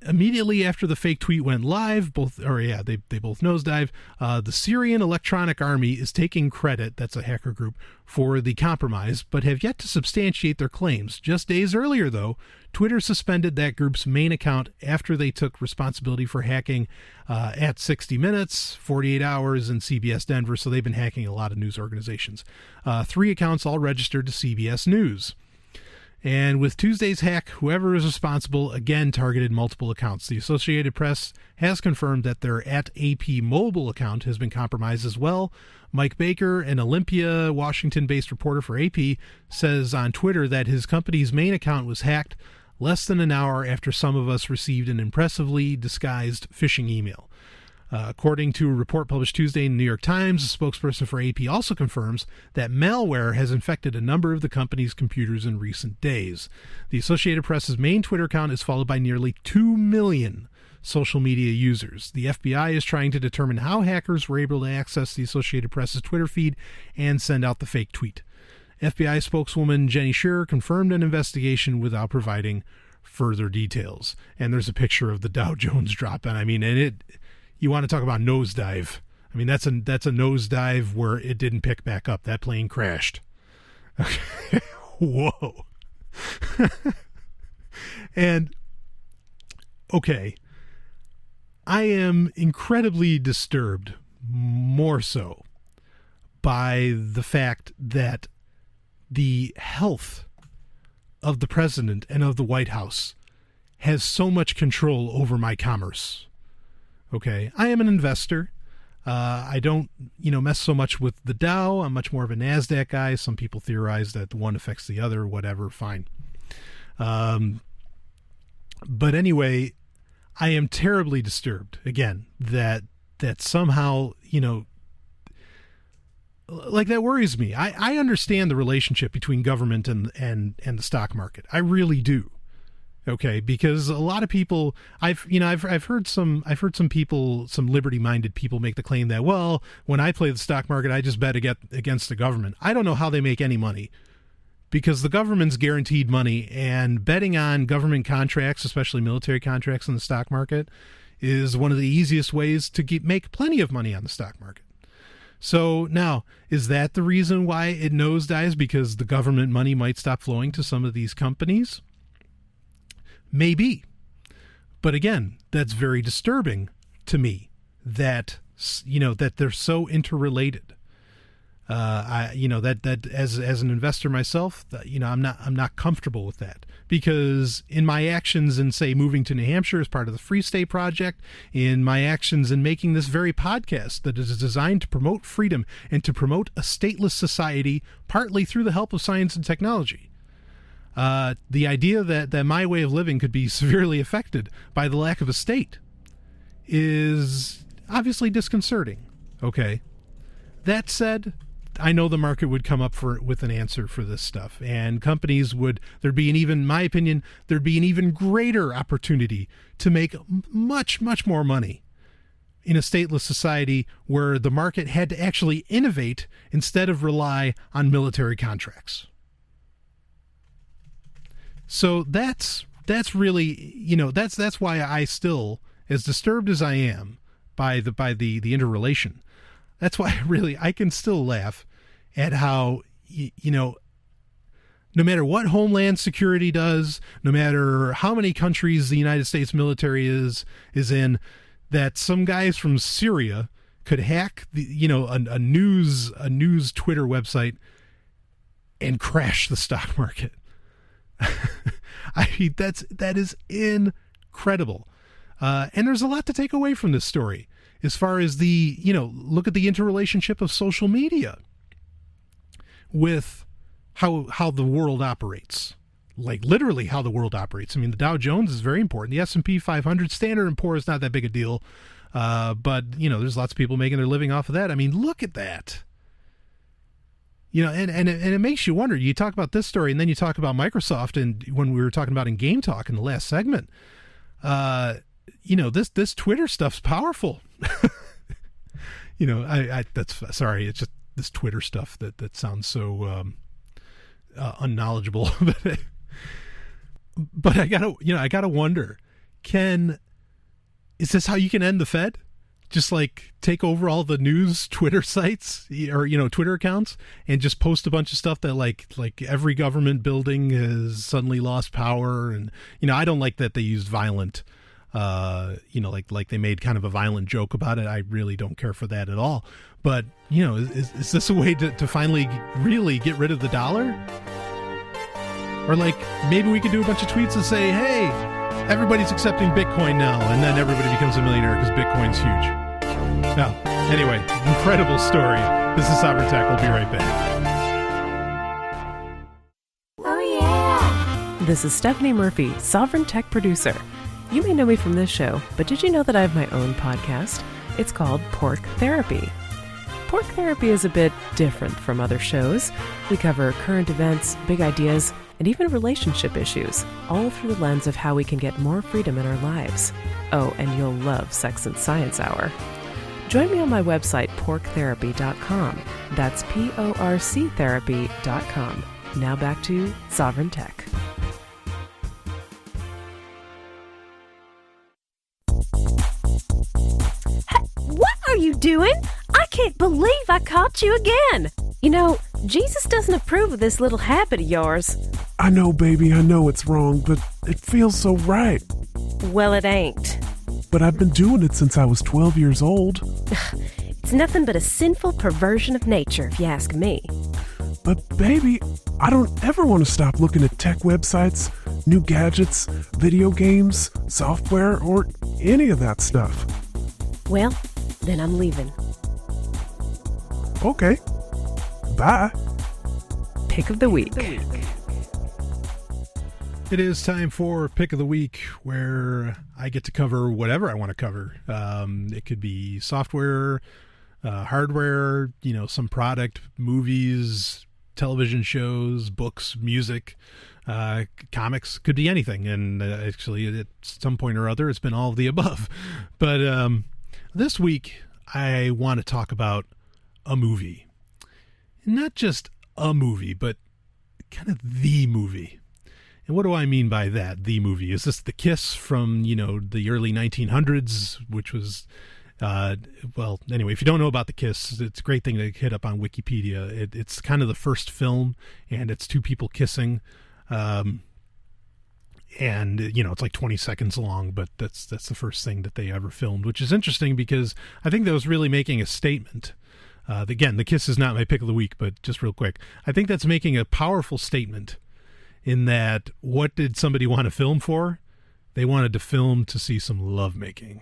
immediately after the fake tweet went live, they both nosedive. The Syrian Electronic Army is taking credit, that's a hacker group, for the compromise, but have yet to substantiate their claims. Just days earlier, though, Twitter suspended that group's main account after they took responsibility for hacking at 60 Minutes, 48 Hours, and CBS Denver, so they've been hacking a lot of news organizations. 3 accounts all registered to CBS News. And with Tuesday's hack, whoever is responsible again targeted multiple accounts. The Associated Press has confirmed that their @AP mobile account has been compromised as well. Mike Baker, an Olympia, Washington-based reporter for AP, says on Twitter that his company's main account was hacked less than an hour after some of us received an impressively disguised phishing email. According to a report published Tuesday in the New York Times, a spokesperson for AP also confirms that malware has infected a number of the company's computers in recent days. The Associated Press's main Twitter account is followed by nearly 2 million social media users. The FBI is trying to determine how hackers were able to access the Associated Press's Twitter feed and send out the fake tweet. FBI spokeswoman Jenny Shearer confirmed an investigation without providing further details. And there's a picture of the Dow Jones drop. And I mean, you want to talk about nosedive. I mean, that's a nosedive where it didn't pick back up. That plane crashed. Okay. Whoa. And, okay, I am incredibly disturbed, more so, by the fact that the health of the president and of the White House has so much control over my commerce. Okay, I am an investor. I don't, mess so much with the Dow. I'm much more of a NASDAQ guy. Some people theorize that one affects the other, whatever, fine. But anyway, I am terribly disturbed, again, that somehow, like that worries me. I understand the relationship between government and the stock market. I really do. Okay, because a lot of people, I've heard some people, some liberty-minded people make the claim that, well, when I play the stock market, I just bet against the government. I don't know how they make any money, because the government's guaranteed money, and betting on government contracts, especially military contracts in the stock market, is one of the easiest ways to make plenty of money on the stock market. So now, is that the reason why it nosedives? Because the government money might stop flowing to some of these companies? Maybe. But again, that's very disturbing to me that, that they're so interrelated. That as an investor myself, I'm not comfortable with that, because in my actions in, say, moving to New Hampshire as part of the Free State Project, in my actions in making this very podcast that is designed to promote freedom and to promote a stateless society, partly through the help of science and technology, the idea that my way of living could be severely affected by the lack of a state is obviously disconcerting. Okay. That said, I know the market would come up with an answer for this stuff, and companies there'd be an even greater opportunity to make much, much more money in a stateless society where the market had to actually innovate instead of rely on military contracts. So that's really, that's why I still, as disturbed as I am by the interrelation, that's why I can still laugh at how, no matter what Homeland Security does, no matter how many countries the United States military is in, that some guys from Syria could hack a news Twitter website and crash the stock market. I mean, that is incredible. And there's a lot to take away from this story as far as look at the interrelationship of social media with how the world operates, like literally how the world operates. I mean, the Dow Jones is very important. The S&P 500, Standard & Poor's is not that big a deal. But there's lots of people making their living off of that. I mean, look at that. And it makes you wonder. You talk about this story, and then you talk about Microsoft, and when we were talking about in Game Talk in the last segment, this Twitter stuff's powerful. Sorry, it's just this Twitter stuff that sounds so unknowledgeable. But I gotta wonder, is this how you can end the Fed? Just like take over all the news Twitter sites or, Twitter accounts and just post a bunch of stuff that like every government building has suddenly lost power. And, I don't like that they used violent, like they made kind of a violent joke about it. I really don't care for that at all. But, is this a way to finally really get rid of the dollar? Or like maybe we could do a bunch of tweets and say, hey, everybody's accepting Bitcoin now. And then everybody becomes a millionaire because Bitcoin's huge. Well, anyway, incredible story. This is Sovryn Tech. We'll be right back. Oh, yeah. This is Stephanie Murphy, Sovryn Tech producer. You may know me from this show, but did you know that I have my own podcast? It's called Pork Therapy. Pork Therapy is a bit different from other shows. We cover current events, big ideas, and even relationship issues, all through the lens of how we can get more freedom in our lives. Oh, and you'll love Sex and Science Hour. Join me on my website, porktherapy.com. That's porctherapy.com. Now back to Sovryn Tech. Hey, what are you doing? I can't believe I caught you again. Jesus doesn't approve of this little habit of yours. I know, baby, I know it's wrong, but it feels so right. Well, it ain't. But I've been doing it since I was 12 years old. It's nothing but a sinful perversion of nature, if you ask me. But, baby, I don't ever want to stop looking at tech websites, new gadgets, video games, software, or any of that stuff. Well, then I'm leaving. Okay. Bye. Pick of the week. It is time for Pick of the Week, where I get to cover whatever I want to cover. It could be software, hardware, some product, movies, television shows, books, music, comics, could be anything. And actually, at some point or other, it's been all of the above. But this week, I want to talk about a movie. Not just a movie, but kind of the movie. And what do I mean by that, the movie? Is this The Kiss from, the early 1900s, which was, anyway, if you don't know about The Kiss, it's a great thing to hit up on Wikipedia. It's kind of the first film, and it's two people kissing. And, it's like 20 seconds long, but that's the first thing that they ever filmed, which is interesting because I think that was really making a statement. Again, The Kiss is not my pick of the week, but just real quick, I think that's making a powerful statement in that what did somebody want to film for? They wanted to film to see some lovemaking.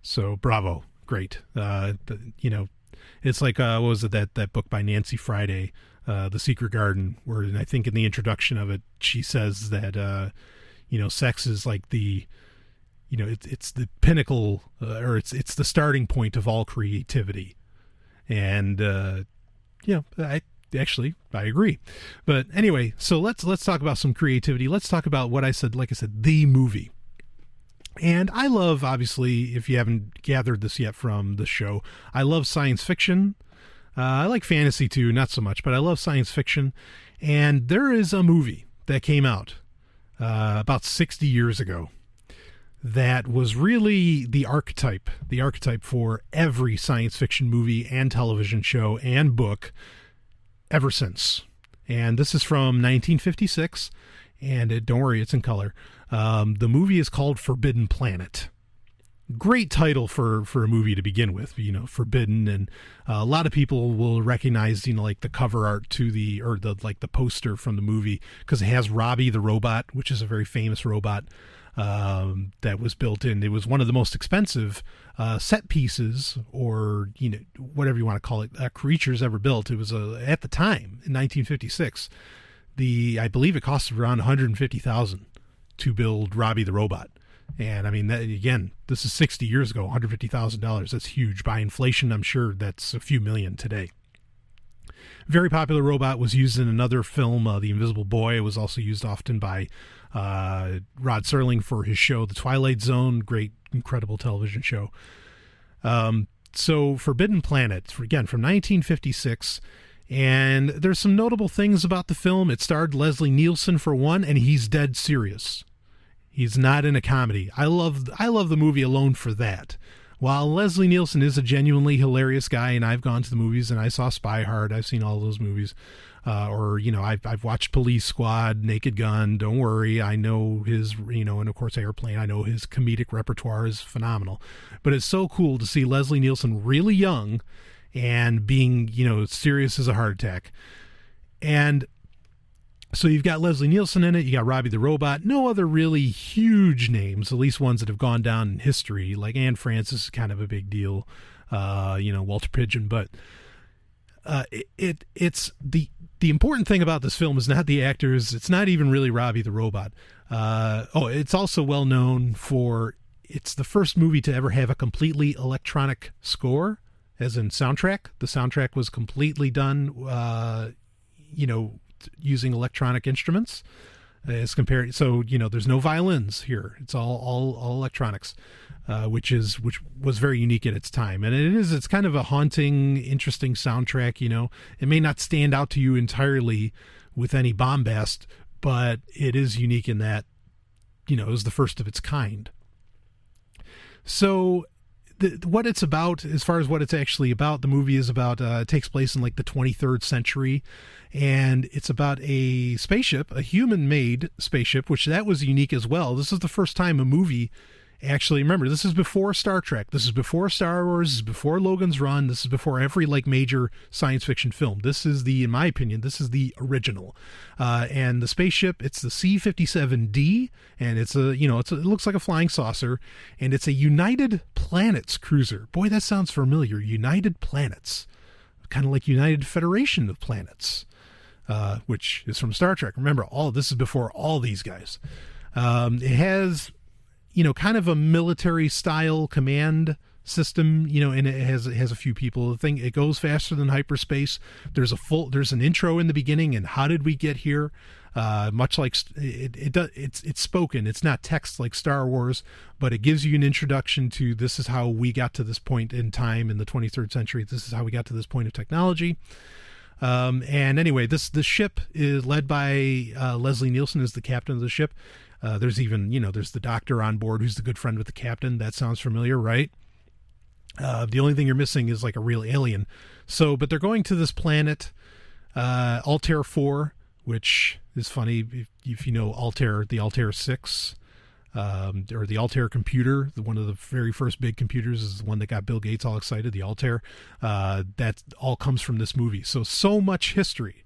So bravo. Great. It's like, what was it, that book by Nancy Friday, The Secret Garden, where I think in the introduction of it, she says that, sex is like the, it's the pinnacle, or it's the starting point of all creativity. And, I agree. But anyway, so let's talk about some creativity. Let's talk about what I said, the movie. And I love, obviously, if you haven't gathered this yet from the show, I love science fiction. I like fantasy too, not so much, but I love science fiction. And there is a movie that came out about 60 years ago that was really the archetype for every science fiction movie and television show and book ever since. And this is from 1956, and don't worry, it's in color. The movie is called Forbidden Planet. Great title for a movie to begin with, Forbidden, and a lot of people will recognize, like the cover art to the poster from the movie, because it has Robbie the robot, which is a very famous robot that was built in. It was one of the most expensive set pieces, or whatever you want to call it, creatures ever built. It was at the time in 1956. I believe it cost around $150,000 to build Robbie the robot. And I mean, again, this is 60 years ago, $150,000. That's huge. By inflation, I'm sure that's a few million today. Very popular robot, was used in another film, The Invisible Boy. It was also used often by Rod Serling for his show, The Twilight Zone. Great, incredible television show. So Forbidden Planet, again, from 1956. And there's some notable things about the film. It starred Leslie Nielsen for one, and he's dead serious. He's not in a comedy. I love the movie alone for that. While Leslie Nielsen is a genuinely hilarious guy, and I've gone to the movies and I saw Spy Hard, I've seen all those movies, I've watched Police Squad, Naked Gun, Don't Worry, I know his, and of course Airplane, I know his comedic repertoire is phenomenal. But it's so cool to see Leslie Nielsen really young and being, serious as a heart attack. And so you've got Leslie Nielsen in it, you got Robbie the Robot, no other really huge names, at least ones that have gone down in history, like Anne Francis is kind of a big deal, Walter Pidgeon, but it's the important thing about this film is not the actors, it's not even really Robbie the Robot. It's also well known for, it's the first movie to ever have a completely electronic score, as in soundtrack. The soundtrack was completely done, using electronic instruments as compared. So, there's no violins here. It's all electronics, which was very unique at its time. And it's kind of a haunting, interesting soundtrack. It may not stand out to you entirely with any bombast, but it is unique in that, it was the first of its kind. So what it's about, as far as what it's actually about, the movie is about, it takes place in like the 23rd century, and it's about a spaceship, a human-made spaceship, which that was unique as well. This is the first time a movie actually, remember, this is before Star Trek, this is before Star Wars, this is before Logan's Run, this is before every major science fiction film. This is in my opinion, this is the original. And the spaceship, it's the C-57D, and it looks like a flying saucer, and it's a United Planets cruiser. Boy, that sounds familiar. United Planets, kind of like United Federation of Planets, which is from Star Trek. Remember, this is before all these guys. It has kind of a military style command system, and it has a few people. The thing, it goes faster than hyperspace. There's an intro in the beginning, and how did we get here? Much like it's spoken. It's not text like Star Wars, but it gives you an introduction to, this is how we got to this point in time in the 23rd century. This is how we got to this point of technology. And anyway, this ship is led by Leslie Nielsen as the captain of the ship. There's even, there's the doctor on board who's the good friend with the captain. That sounds familiar, right? The only thing you're missing is like a real alien. But they're going to this planet, Altair 4, which is funny if you know Altair, the Altair 6, or the Altair computer. One of the very first big computers is the one that got Bill Gates all excited, the Altair. That all comes from this movie. So much history,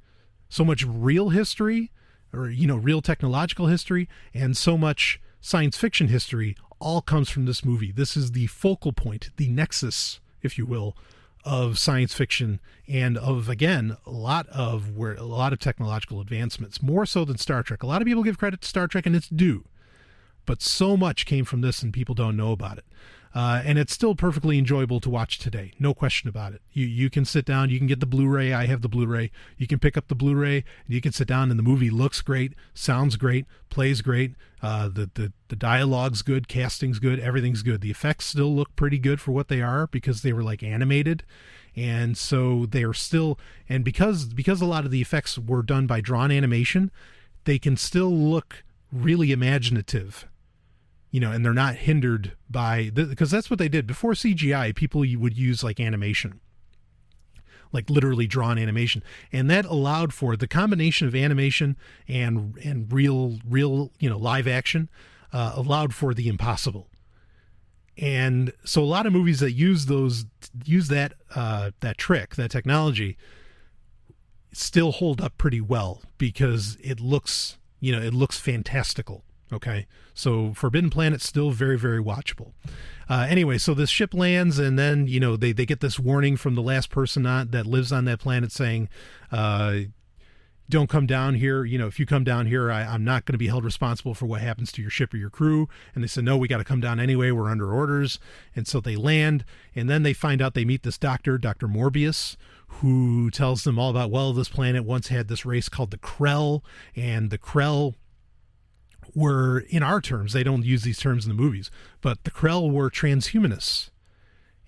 so much real history, or real technological history, and so much science fiction history all comes from this movie. This is the focal point, the nexus, if you will, of science fiction and of, again, a lot of technological advancements, more so than Star Trek. A lot of people give credit to Star Trek, and it's due, but so much came from this and people don't know about it. And it's still perfectly enjoyable to watch today. No question about it. You can sit down, you can get the Blu-ray. I have the Blu-ray. You can pick up the Blu-ray, and you can sit down, and the movie looks great, sounds great, plays great. The dialogue's good, casting's good, everything's good. The effects still look pretty good for what they are, because they were animated. And so they are still, and because a lot of the effects were done by drawn animation, they can still look really imaginative. And they're not hindered by, because that's what they did before CGI. People would use animation, like literally drawn animation, and that allowed for the combination of animation and real live action, allowed for the impossible. And so a lot of movies that use that trick, that technology, still hold up pretty well, because it looks fantastical. Okay, so Forbidden Planet's still very, very watchable. Anyway, so this ship lands, and then, they get this warning from the last person that lives on that planet saying, don't come down here. If you come down here, I'm not going to be held responsible for what happens to your ship or your crew. And they said, no, we got to come down anyway. We're under orders. And so they land, and then they find out, they meet this doctor, Dr. Morbius, who tells them all about, this planet once had this race called the Krell, and the Krell were, in our terms, they don't use these terms in the movies, but the Krell were transhumanists,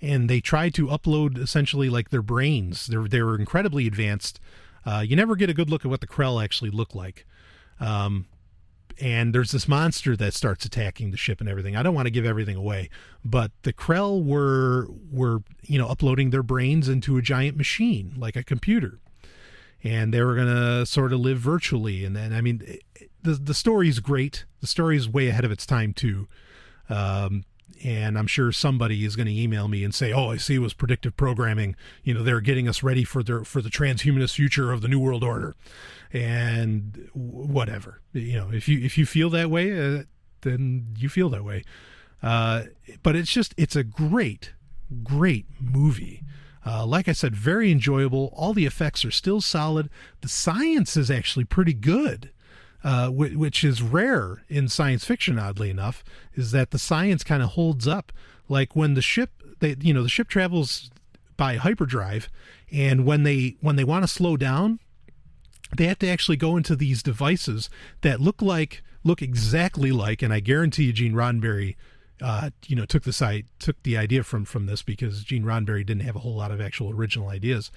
and they tried to upload essentially their brains. They were incredibly advanced. You never get a good look at what the Krell actually look like. and there's this monster that starts attacking the ship and everything. I don't want to give everything away, but the Krell were uploading their brains into a giant machine, like a computer, and they were going to sort of live virtually. And then, I mean, the story's great. The story's way ahead of its time too. And I'm sure somebody is going to email me and say, "Oh, I see it was predictive programming. They're getting us ready for the transhumanist future of the New World Order," and whatever. If you feel that way, then you feel that way. But it's a great movie. Like I said, very enjoyable. All the effects are still solid. The science is actually pretty good. Which is rare in science fiction, oddly enough, is that the science kind of holds up. Like when the ship travels by hyperdrive, and when they want to slow down, they have to actually go into these devices that look exactly like, and I guarantee you Gene Roddenberry, took the idea from this, because Gene Roddenberry didn't have a whole lot of actual original ideas.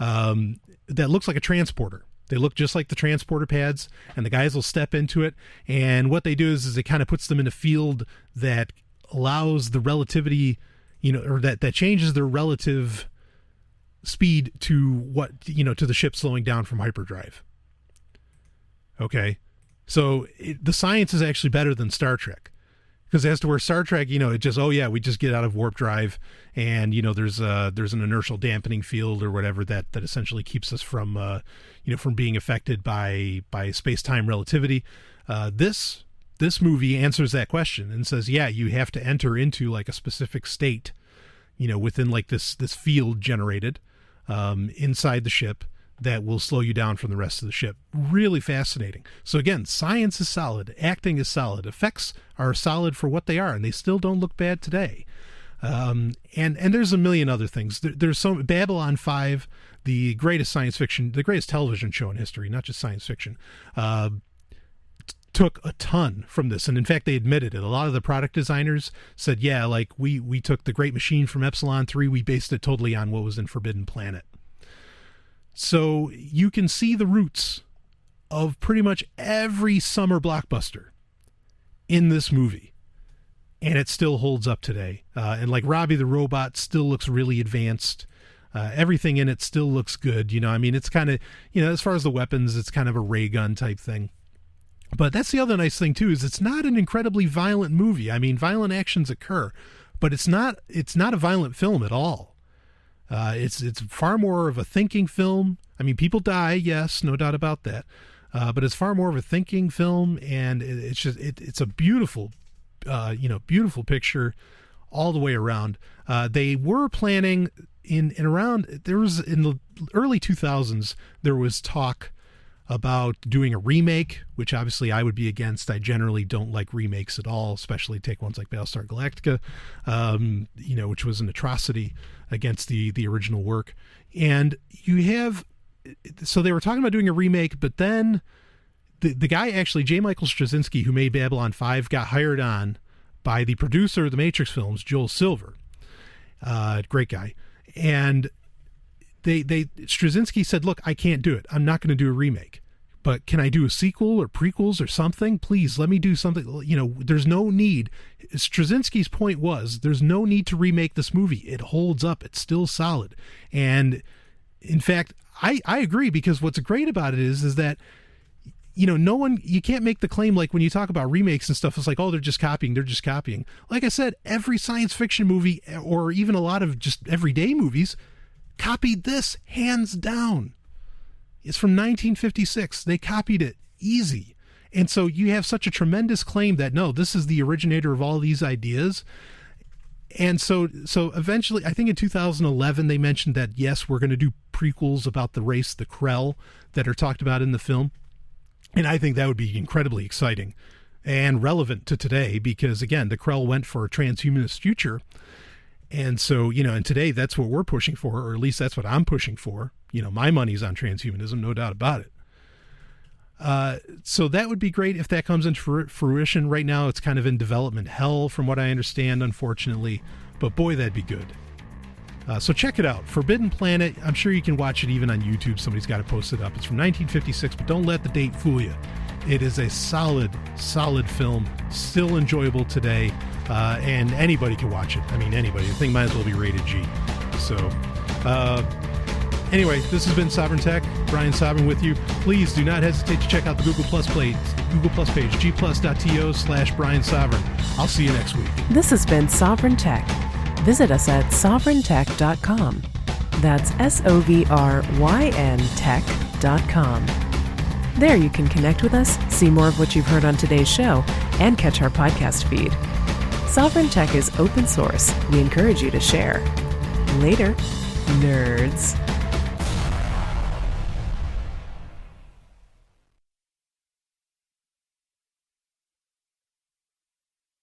That looks like a transporter. They look just like the transporter pads, and the guys will step into it. And what they do is it kind of puts them in a field that allows the relativity, or that changes their relative speed to to the ship slowing down from hyperdrive. Okay. So the science is actually better than Star Trek. Because as to where Star Trek, it just, we just get out of warp drive, and there's an inertial dampening field or whatever that essentially keeps us from being affected by space-time relativity. This movie answers that question and says, you have to enter into like a specific state, within like this field generated inside the ship that will slow you down from the rest of the ship. Really fascinating. So again, science is solid, acting is solid, effects are solid for what they are, and they still don't look bad today. And there's a million other things. There's Babylon 5, the greatest television show in history, not just science fiction, took a ton from this. And in fact, they admitted it. A lot of the product designers said, we took the Great Machine from Epsilon 3, we based it totally on what was in Forbidden Planet. So you can see the roots of pretty much every summer blockbuster in this movie, and it still holds up today. And like Robbie the Robot still looks really advanced. Everything in it still looks good. It's kind of, as far as the weapons, it's kind of a ray gun type thing. But that's the other nice thing too, is it's not an incredibly violent movie. Violent actions occur, but it's not a violent film at all. It's far more of a thinking film. People die, yes, no doubt about that. But it's far more of a thinking film, and it's a beautiful, beautiful picture all the way around. They were planning in the early 2000s, there was talk about doing a remake, which obviously I would be against. I generally don't like remakes at all, especially take ones like Battlestar Galactica, which was an atrocity against the original work. And so they were talking about doing a remake, but then the guy, actually, J. Michael Straczynski, who made Babylon 5, got hired on by the producer of the Matrix films, Joel Silver. Great guy. And Straczynski said, "Look, I can't do it. I'm not going to do a remake, but can I do a sequel or prequels or something? Please let me do something." There's no need. Straczynski's point was, there's no need to remake this movie. It holds up. It's still solid. And in fact, I agree, because what's great about it is that, you can't make the claim, like when you talk about remakes and stuff, it's like, they're just copying. Like I said, every science fiction movie, or even a lot of just everyday movies, copied this hands down. It's from 1956. They copied it easy. And so you have such a tremendous claim that, no, this is the originator of all these ideas. And so eventually, I think in 2011, they mentioned that, yes, we're going to do prequels about the race, the Krell, that are talked about in the film. And I think that would be incredibly exciting and relevant to today, because again, the Krell went for a transhumanist future. And so, and today that's what we're pushing for, or at least that's what I'm pushing for. My money's on transhumanism, no doubt about it. So that would be great if that comes into fruition. Right now, it's kind of in development hell, from what I understand, unfortunately. But boy, that'd be good. So check it out. Forbidden Planet. I'm sure you can watch it even on YouTube. Somebody's got to post it up. It's from 1956, but don't let the date fool you. It is a solid film, still enjoyable today, and anybody can watch it. I mean, anybody. The thing might as well be rated G. So, anyway, this has been Sovryn Tech. Brian Sovryn with you. Please do not hesitate to check out the Google Plus page, gplus.to/Brian Sovryn. I'll see you next week. This has been Sovryn Tech. Visit us at sovryntech.com. That's SOVRYN tech.com. There you can connect with us, see more of what you've heard on today's show, and catch our podcast feed. Sovryn Tech is open source. We encourage you to share. Later, nerds.